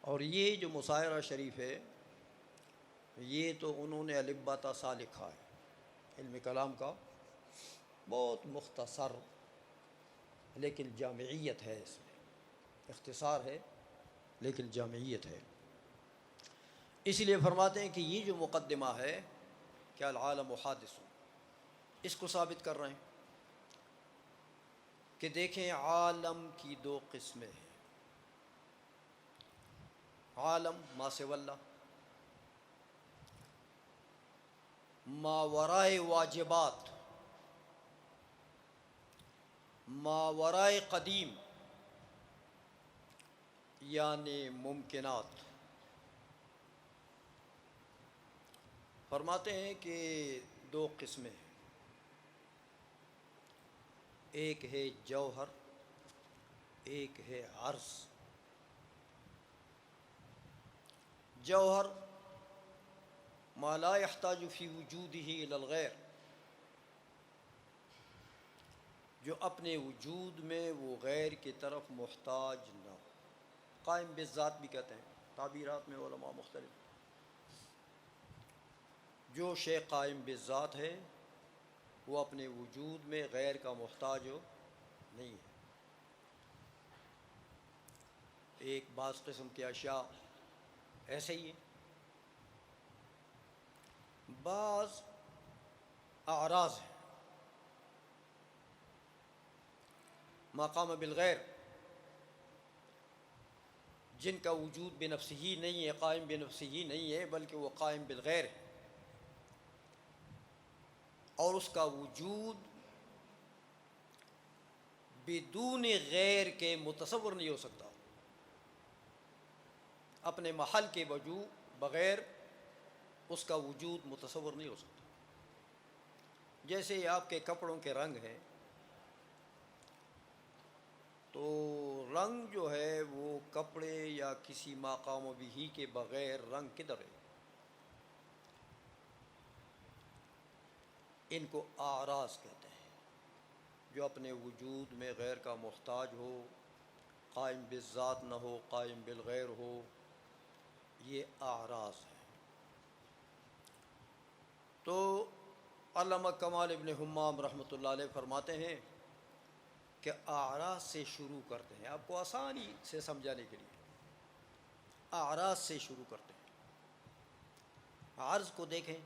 Speaker 1: اور یہ جو مصائرہ شریف ہے، یہ تو انہوں نے الف با تا سا لکھا ہے، علم کلام کا بہت مختصر لیکن جامعیت ہے، اس میں اختصار ہے لیکن جامعیت ہے۔ اس لیے فرماتے ہیں کہ یہ جو مقدمہ ہے کہ العالم حادث، اس کو ثابت کر رہے ہیں کہ دیکھیں عالم کی دو قسمیں ہیں، عالم ما سوی اللہ، ما ورائے واجبات، ما ورائے قدیم یعنی ممکنات۔ فرماتے ہیں کہ دو قسمیں ہیں، ایک ہے جوہر، ایک ہے عرض۔ جوہر ما لا يحتاج فی وجودہ الی الغیر، جو اپنے وجود میں وہ غیر کی طرف محتاج نہ ہو، قائم بالذات بھی کہتے ہیں، تعبیرات میں علماء مختلف۔ جو شے قائم بالذات ہے وہ اپنے وجود میں غیر کا محتاج ہو نہیں ہے۔ ایک بعض قسم کے اشیاء ایسے ہی ہیں، بعض اعراض ہیں مقام بالغیر، جن کا وجود بنفسہ ہی نہیں ہے، قائم بنفسہ ہی نہیں ہے، بلکہ وہ قائم بالغیر ہے، اور اس کا وجود بدون غیر کے متصور نہیں ہو سکتا، اپنے محل کے بغیر اس کا وجود متصور نہیں ہو سکتا۔ جیسے آپ کے کپڑوں کے رنگ ہیں، تو رنگ جو ہے وہ کپڑے یا کسی مقام بھی کے بغیر رنگ کدھر ہے؟ ان کو اعراض کہتے ہیں، جو اپنے وجود میں غیر کا محتاج ہو، قائم بالذات نہ ہو، قائم بالغیر ہو، یہ اعراض ہیں۔ تو علامہ کمال ابن حمام رحمۃ اللہ علیہ فرماتے ہیں کہ اعراض سے شروع کرتے ہیں، آپ کو آسانی سے سمجھانے کے لیے اعراض سے شروع کرتے ہیں۔ عرض کو دیکھیں،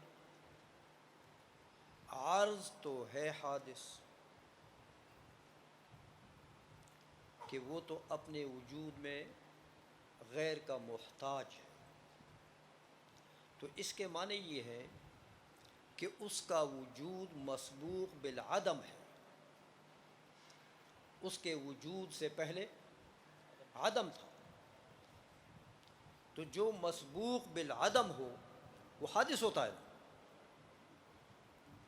Speaker 1: عرض تو ہے حادث، کہ وہ تو اپنے وجود میں غیر کا محتاج ہے، تو اس کے معنی یہ ہے کہ اس کا وجود مسبوق بالعدم ہے، اس کے وجود سے پہلے عدم تھا، تو جو مسبوق بالعدم ہو وہ حادث ہوتا ہے نا،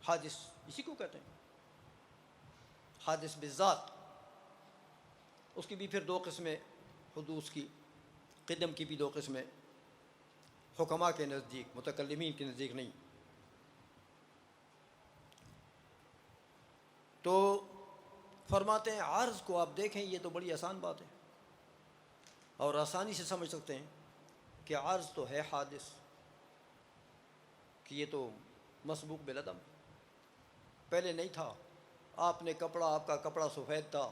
Speaker 1: حادث اسی کو کہتے ہیں، حادث بالذات۔ اس کی بھی پھر دو قسمیں، حدوث کی، قدم کی بھی دو قسمیں، حکماء کے نزدیک، متکلمین کے نزدیک نہیں۔ تو فرماتے ہیں عرض کو آپ دیکھیں، یہ تو بڑی آسان بات ہے اور آسانی سے سمجھ سکتے ہیں کہ عرض تو ہے حادث، کہ یہ تو مسبوق بالعدم، پہلے نہیں تھا، آپ نے آپ کا کپڑا سفید تھا،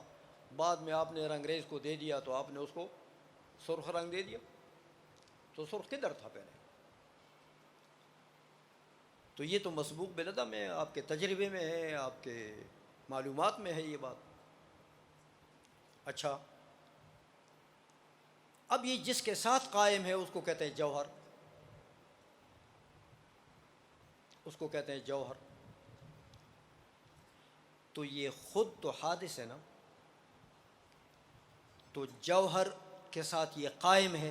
Speaker 1: بعد میں آپ نے رنگریز کو دے دیا تو آپ نے اس کو سرخ رنگ دے دیا، تو سرخ کدھر تھا پہلے؟ تو یہ تو مسبوق بالعدم ہے، آپ کے تجربے میں ہے، آپ کے معلومات میں ہے یہ بات۔ اچھا، اب یہ جس کے ساتھ قائم ہے اس کو کہتے ہیں جوہر، اس کو کہتے ہیں جوہر۔ تو یہ خود تو حادث ہے نا، تو جوہر کے ساتھ یہ قائم ہے،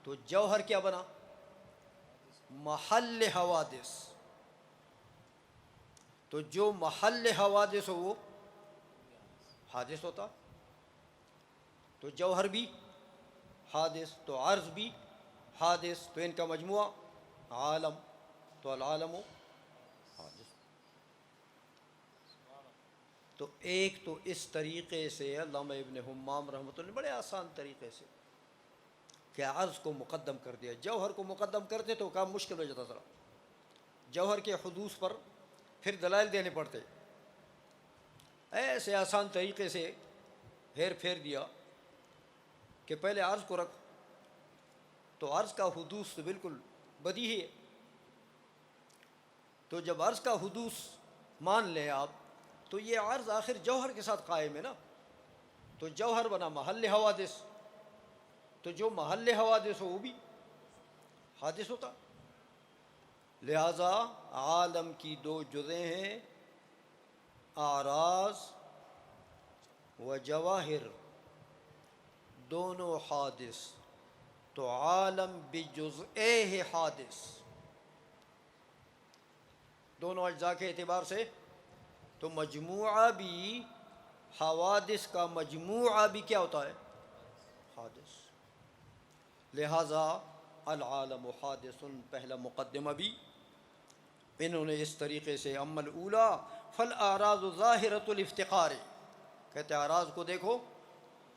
Speaker 1: تو جوہر کیا بنا؟ محل حوادث۔ تو جو محل حوادث ہو وہ حادث ہوتا، تو جوہر بھی حادث، تو عرض بھی حادث، تو ان کا مجموعہ عالم، تو العالم حادث۔ تو ایک تو اس طریقے سے علامہ ابن حمام رحمۃ اللہ بڑے آسان طریقے سے کہ عرض کو مقدم کر دیا. جوہر کو مقدم کرتے تو کام مشکل ہو جاتا ذرا. جوہر کے حدوث پر پھر دلائل دینے پڑتے. ایسے آسان طریقے سے ہیر پھیر دیا کہ پہلے عرض کو رکھ. تو عرض کا حدوث تو بالکل بدیہی ہے. تو جب عرض کا حدوث مان لیں آپ تو یہ عرض آخر جوہر کے ساتھ قائم ہے نا. تو جوہر بنا محل حوادث. تو جو محل حوادث ہو وہ بھی حادث ہوتا. لہذا عالم کی دو جزیں ہیں اعراض و جواہر، دونوں حادث. تو عالم بجزئے حادث، دونوں اجزاء کے اعتبار سے. تو مجموعہ بھی حوادث کا مجموعہ بھی کیا ہوتا ہے؟ حادث. لہذا العالم حادث، پہلا مقدمہ بھی انہوں نے اس طریقے سے. اما الاولی فالاعراض ظاہرۃ الافتقار، کہتے ہیں اعراض کو دیکھو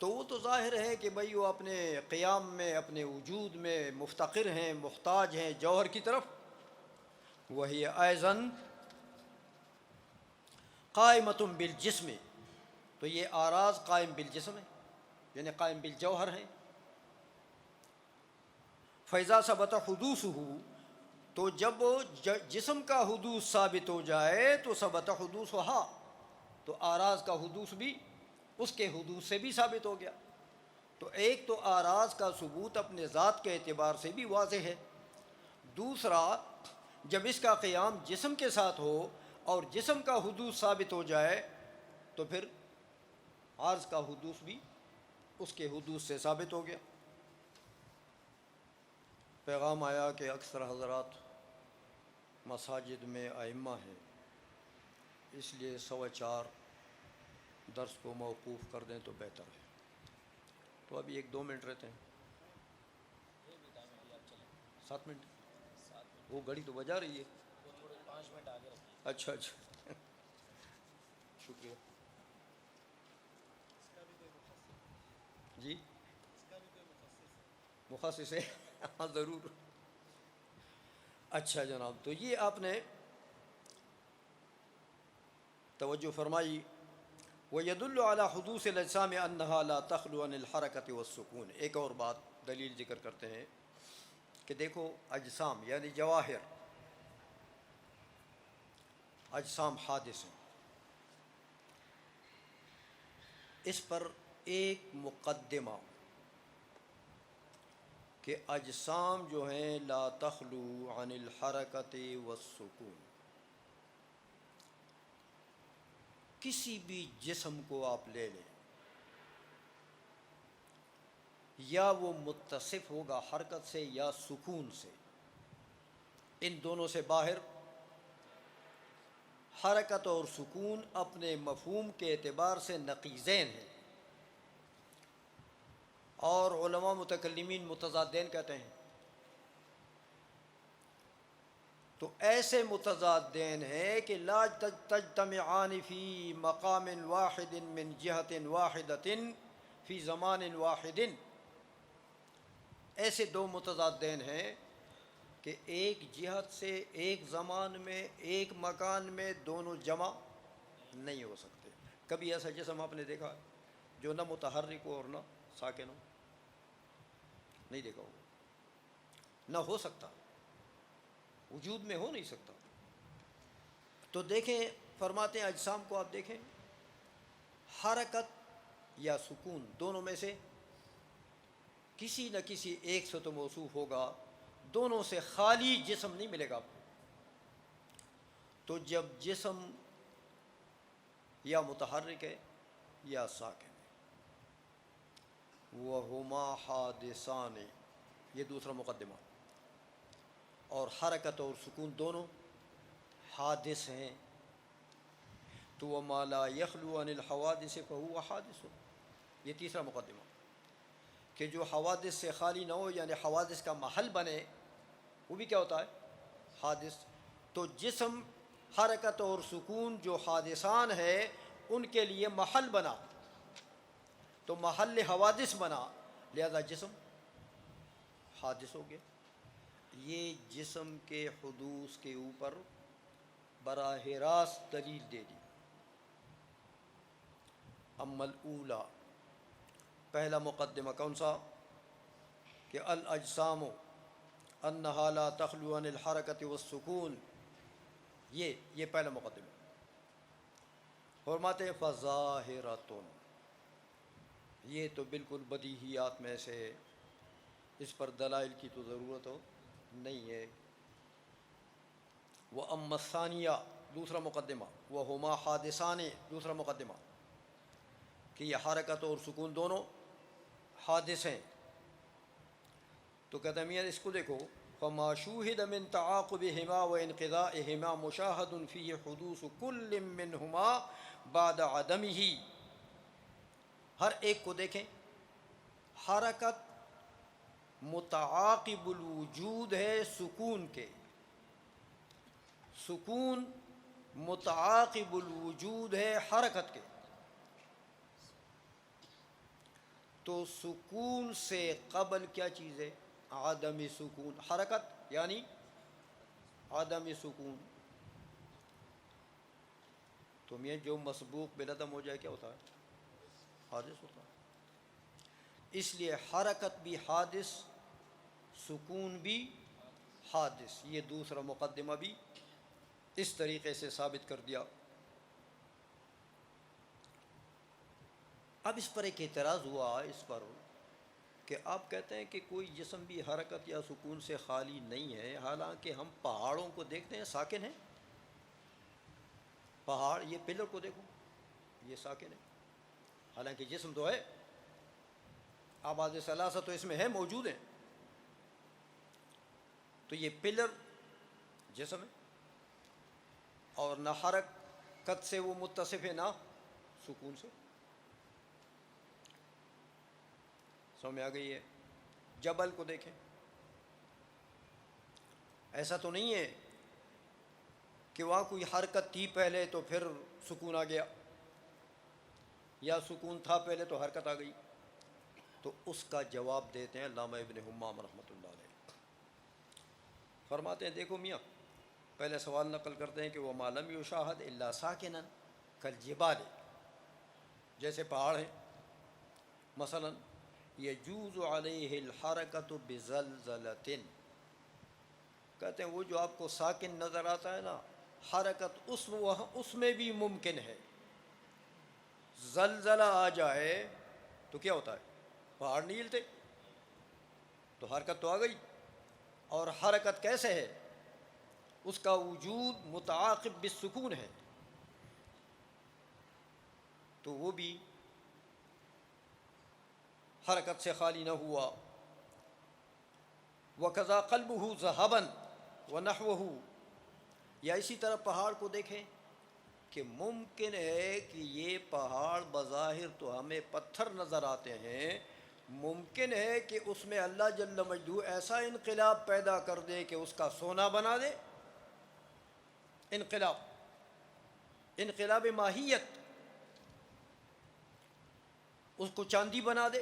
Speaker 1: تو وہ تو ظاہر ہے کہ بھئی وہ اپنے قیام میں، اپنے وجود میں مفتقر ہیں، محتاج ہیں جوہر کی طرف. وہی ایضاً قائمۃ بالجسم، تو یہ اعراض قائم بالجسم ہے، یعنی قائم بالجوہر ہیں. فَإِذَا ثَبَتَ حُدُوثُهُ، تو جب جسم کا حدوث ثابت ہو جائے تو ثبت حدوثها، تو اعراض کا حدوث بھی اس کے حدوث سے بھی ثابت ہو گیا. تو ایک تو اعراض کا ثبوت اپنے ذات کے اعتبار سے بھی واضح ہے. دوسرا، جب اس کا قیام جسم کے ساتھ ہو اور جسم کا حدوث ثابت ہو جائے تو پھر عرض کا حدوث بھی اس کے حدوث سے ثابت ہو گیا. پیغام آیا کہ اکثر حضرات مساجد میں ائمہ ہیں، اس لیے 4:15 درس کو موقوف کر دیں تو بہتر ہے. تو ابھی 1-2 منٹ رہتے ہیں. 7 منٹ؟ وہ گھڑی تو بجا رہی ہے.
Speaker 2: 5 منٹ آگے رکھیے.
Speaker 1: اچھا شکریہ جی. مخصص ہے ہاں ضرور. اچھا جناب، تو یہ آپ نے توجہ فرمائی. وَيَدُلُّ عَلَى حُدُوثِ الْأَجْسَامِ أَنَّهَا لَا تَخْلُو عَنِ الْحَرَكَةِ وَالسُّكُونِ. ایک اور بات دلیل ذکر کرتے ہیں کہ دیکھو اجسام یعنی جواہر، اجسام حادث ہیں. اس پر ایک مقدمہ کہ اجسام جو ہیں لا تخلو عن الحرکت والسکون. کسی بھی جسم کو آپ لے لیں، یا وہ متصف ہوگا حرکت سے یا سکون سے، ان دونوں سے باہر. حرکت اور سکون اپنے مفہوم کے اعتبار سے نقیضین ہیں، اور علماء متکلمین متضادین کہتے ہیں. تو ایسے متضادین ہیں کہ لا تجتمعان فی مقام واحد من جہت واحدۃ فی زمان واحد. ایسے دو متضادین ہیں کہ ایک جہت سے ایک زمان میں ایک مکان میں دونوں جمع نہیں ہو سکتے. کبھی ایسا جسم آپ نے دیکھا جو نہ متحرک ہو اور نہ ساکن ہو؟ نہیں دیکھا ہوگا. نہ ہو سکتا، وجود میں ہو نہیں سکتا. تو دیکھیں، فرماتے ہیں اجسام کو آپ دیکھیں، حرکت یا سکون دونوں میں سے کسی نہ کسی ایک سے تو موصوف ہوگا. دونوں سے خالی جسم نہیں ملے گا آپ کو. تو جب جسم یا متحرک ہے یا ساکن ہے، وَهُمَا حَادِثَانِ، یہ دوسرا مقدمہ. اور حرکت اور سکون دونوں حادث ہیں. تو وَمَا لَا يَخْلُو عَنِ الْحَوَادِثِ فَهُوَ حَادِثٌ، یہ تیسرا مقدمہ کہ جو حوادث سے خالی نہ ہو، یعنی حوادث کا محل بنے، وہ بھی کیا ہوتا ہے؟ حادث. تو جسم، حرکت اور سکون جو حادثان ہے ان کے لیے محل بنا، تو محل حوادث بنا، لہذا جسم حادث ہو گیا. یہ جسم کے حدوث کے اوپر براہ راست دلیل دے دی. اما الاولی، پہلا مقدمہ کون سا؟ کہ الاجسام انہا لا تخلو عن الحرکت والسکون، یہ پہلا مقدمہ. فرماتے ہیں فظاہرۃ، یہ تو بالکل بدیہیات میں سے ہے، اس پر دلائل کی تو ضرورت نہیں ہے. وَأَمَّا الثَّانِيَةُ، دوسرا مقدمہ، وَهُمَا حَادِثَانِ، دوسرا مقدمہ کہ یہ حرکت اور سکون دونوں حادث ہیں. تو کہتے ہیں میاں اس کو دیکھو، فَمَا شُوهِدَ مِن تَعَاقُبِهِمَا وَإِنْقِضَائِهِمَا مُشَاهَدٌ فِيهِ حُدُوثُ كُلٍّ مِّنْهُمَا بَعْدَ عَدَمِهِ. ہر ایک کو دیکھیں، حرکت متعاقب الوجود ہے سکون کے، سکون متعاقب الوجود ہے حرکت کے. تو سکون سے قبل کیا چیز ہے؟ عدم سکون. حرکت یعنی عدم سکون. تو میں جو مسبوق بالعدم ہو جائے کیا ہوتا ہے؟ حادث ہوتا ہے. اس لیے حرکت بھی حادث، سکون بھی حادث. یہ دوسرا مقدمہ بھی اس طریقے سے ثابت کر دیا. اب اس پر ایک اعتراض ہوا اس پر کہ آپ کہتے ہیں کہ کوئی جسم بھی حرکت یا سکون سے خالی نہیں ہے، حالانکہ ہم پہاڑوں کو دیکھتے ہیں ساکن ہیں. پہاڑ، یہ پلر کو دیکھو، یہ ساکن ہے، حالانکہ جسم تو ہے. آباد ثلاثہ تو اس میں ہے، موجود ہیں. تو یہ پلر جسم ہے، اور نہ حرکت سے وہ متصف ہے، نہ سکون سے. سمجھ میں آ گئی ہے؟ جبل کو دیکھیں، ایسا تو نہیں ہے کہ وہاں کوئی حرکت تھی پہلے تو پھر سکون آ گیا، یا سکون تھا پہلے تو حرکت آ گئی. تو اس کا جواب دیتے ہیں علامہ ابن حمام رحمۃ اللہ علیہ. فرماتے ہیں دیکھو میاں، پہلے سوال نقل کرتے ہیں کہ وہ ما لم یشاہد الا ساکنا کالجبال، جیسے پہاڑ ہیں. مثلا یجوز علیہ الحرکۃ بزلزلۃ، کہتے ہیں وہ جو آپ کو ساکن نظر آتا ہے نا، حرکت اس میں بھی ممکن ہے. زلزلہ آ جائے تو کیا ہوتا ہے؟ پہاڑ نہیں ہلتے، تو حرکت تو آ گئی. اور حرکت کیسے ہے؟ اس کا وجود متعاقب بالسکون ہے، تو وہ بھی حرکت سے خالی نہ ہوا. وَكَذَا قَلْبُهُ ذَهَبًا وَنَحْوَهُ، یا اسی طرح پہاڑ کو دیکھیں کہ ممکن ہے کہ یہ پہاڑ بظاہر تو ہمیں پتھر نظر آتے ہیں، ممکن ہے کہ اس میں اللہ جل مجدہ ایسا انقلاب پیدا کر دے کہ اس کا سونا بنا دے. انقلاب ماہیت، اس کو چاندی بنا دے،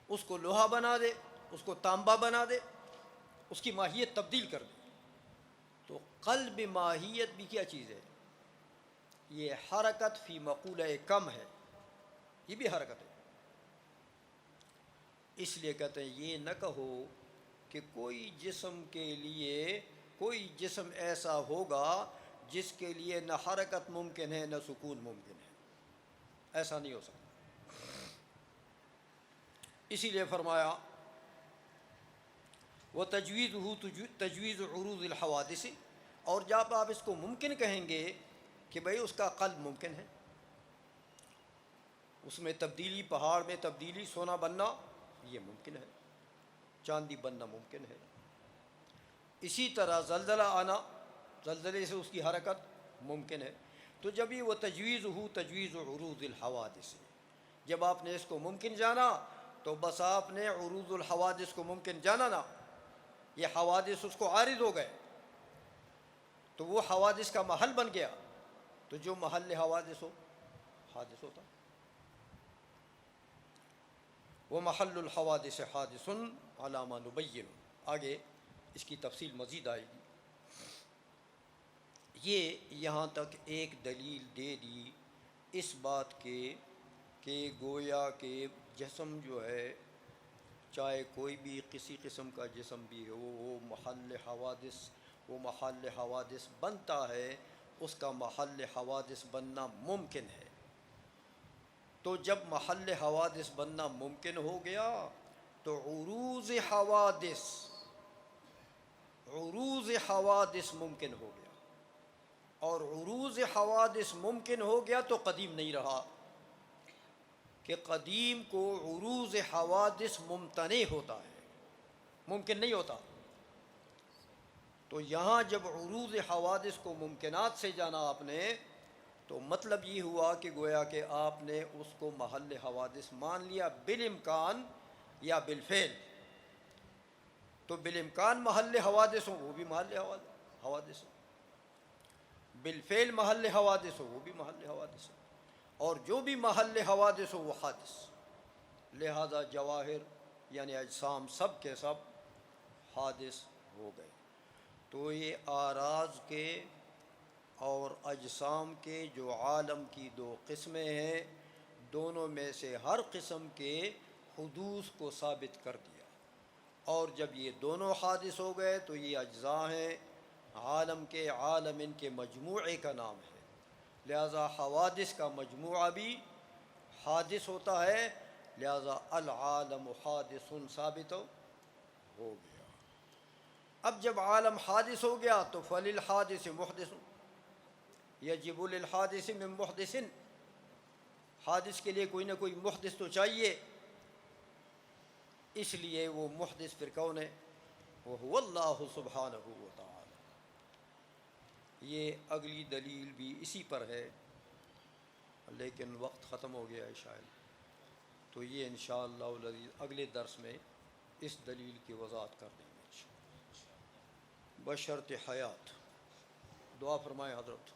Speaker 1: اس کو لوہا بنا دے، اس کو تانبا بنا دے، اس کی ماہیت تبدیل کر دے. تو قلب ماہیت بھی کیا چیز ہے؟ یہ حرکت فی مقولہ کم ہے، یہ بھی حرکت ہے. اس لیے کہتے ہیں یہ نہ کہو کہ کوئی جسم کے لیے کوئی جسم ایسا ہوگا جس کے لیے نہ حرکت ممکن ہے نہ سکون ممکن ہے. ایسا نہیں ہو سکتا. اسی لیے فرمایا وہ تجویز عروض الحوادث، اور جب آپ اس کو ممکن کہیں گے کہ بھئی اس کا قلب ممکن ہے، اس میں تبدیلی، پہاڑ میں تبدیلی، سونا بننا یہ ممکن ہے، چاندی بننا ممکن ہے. اسی طرح زلزلہ آنا، زلزلے سے اس کی حرکت ممکن ہے. تو جب یہ وہ تجویز عروض الحوادث، جب آپ نے اس کو ممکن جانا تو بس آپ نے عروض الحوادث کو ممکن جانا نا، یہ حوادث اس کو عارض ہو گئے تو وہ حوادث کا محل بن گیا. تو جو محل حوادث ہو حادث ہوتا. وہ محل الحوادث حادث علامہ نبین، آگے اس کی تفصیل مزید آئے گی۔ یہ یہاں تک ایک دلیل دے دی اس بات کے کہ گویا کہ جسم جو ہے، چاہے کوئی بھی کسی قسم کا جسم بھی ہو، وہ محل حوادث بنتا ہے، اس کا محل حوادث بننا ممکن ہے۔ تو جب محل حوادث بننا ممکن ہو گیا تو عروض حوادث ممکن ہو گیا، اور عروض حوادث ممکن ہو گیا تو قدیم نہیں رہا کہ قدیم کو عروض حوادث ممتنع ہوتا ہے، ممکن نہیں ہوتا۔ تو یہاں جب عروض حوادث کو ممکنات سے جانا آپ نے، تو مطلب یہ ہوا کہ گویا کہ آپ نے اس کو محل حوادث مان لیا بالامکان یا بالفعل۔ تو بالامکان محل حوادث ہو وہ بھی محل حوادث ہو، بالفعل محل حوادث ہو وہ بھی محل حوادث ہو، اور جو بھی محل حوادث ہو وہ حادث۔ لہذا جواہر یعنی اجسام سب کے سب حادث ہو گئے۔ تو یہ اعراض کے اور اجسام کے جو عالم کی دو قسمیں ہیں، دونوں میں سے ہر قسم کے حدوث کو ثابت کر دیا، اور جب یہ دونوں حادث ہو گئے تو یہ اجزاء ہیں عالم کے، عالم ان کے مجموعے کا نام ہے، لہذا حوادث کا مجموعہ بھی حادث ہوتا ہے، لہذا العالم حادث ثابت ہو گیا۔ اب جب عالم حادث ہو گیا تو فللحادث محدث یجب للحادث من محدث، حادث کے لیے کوئی نہ کوئی محدث تو چاہیے، اس لیے وہ محدث پھر کون ہے؟ وہ اللہ سبحانہ و تعالی۔ یہ اگلی دلیل بھی اسی پر ہے، لیکن وقت ختم ہو گیا ہے شاید، تو یہ انشاءاللہ العزیز اگلے درس میں اس دلیل کی وضاحت کر دیں گے بشرط حیات۔ دعا فرمائیں حضرت۔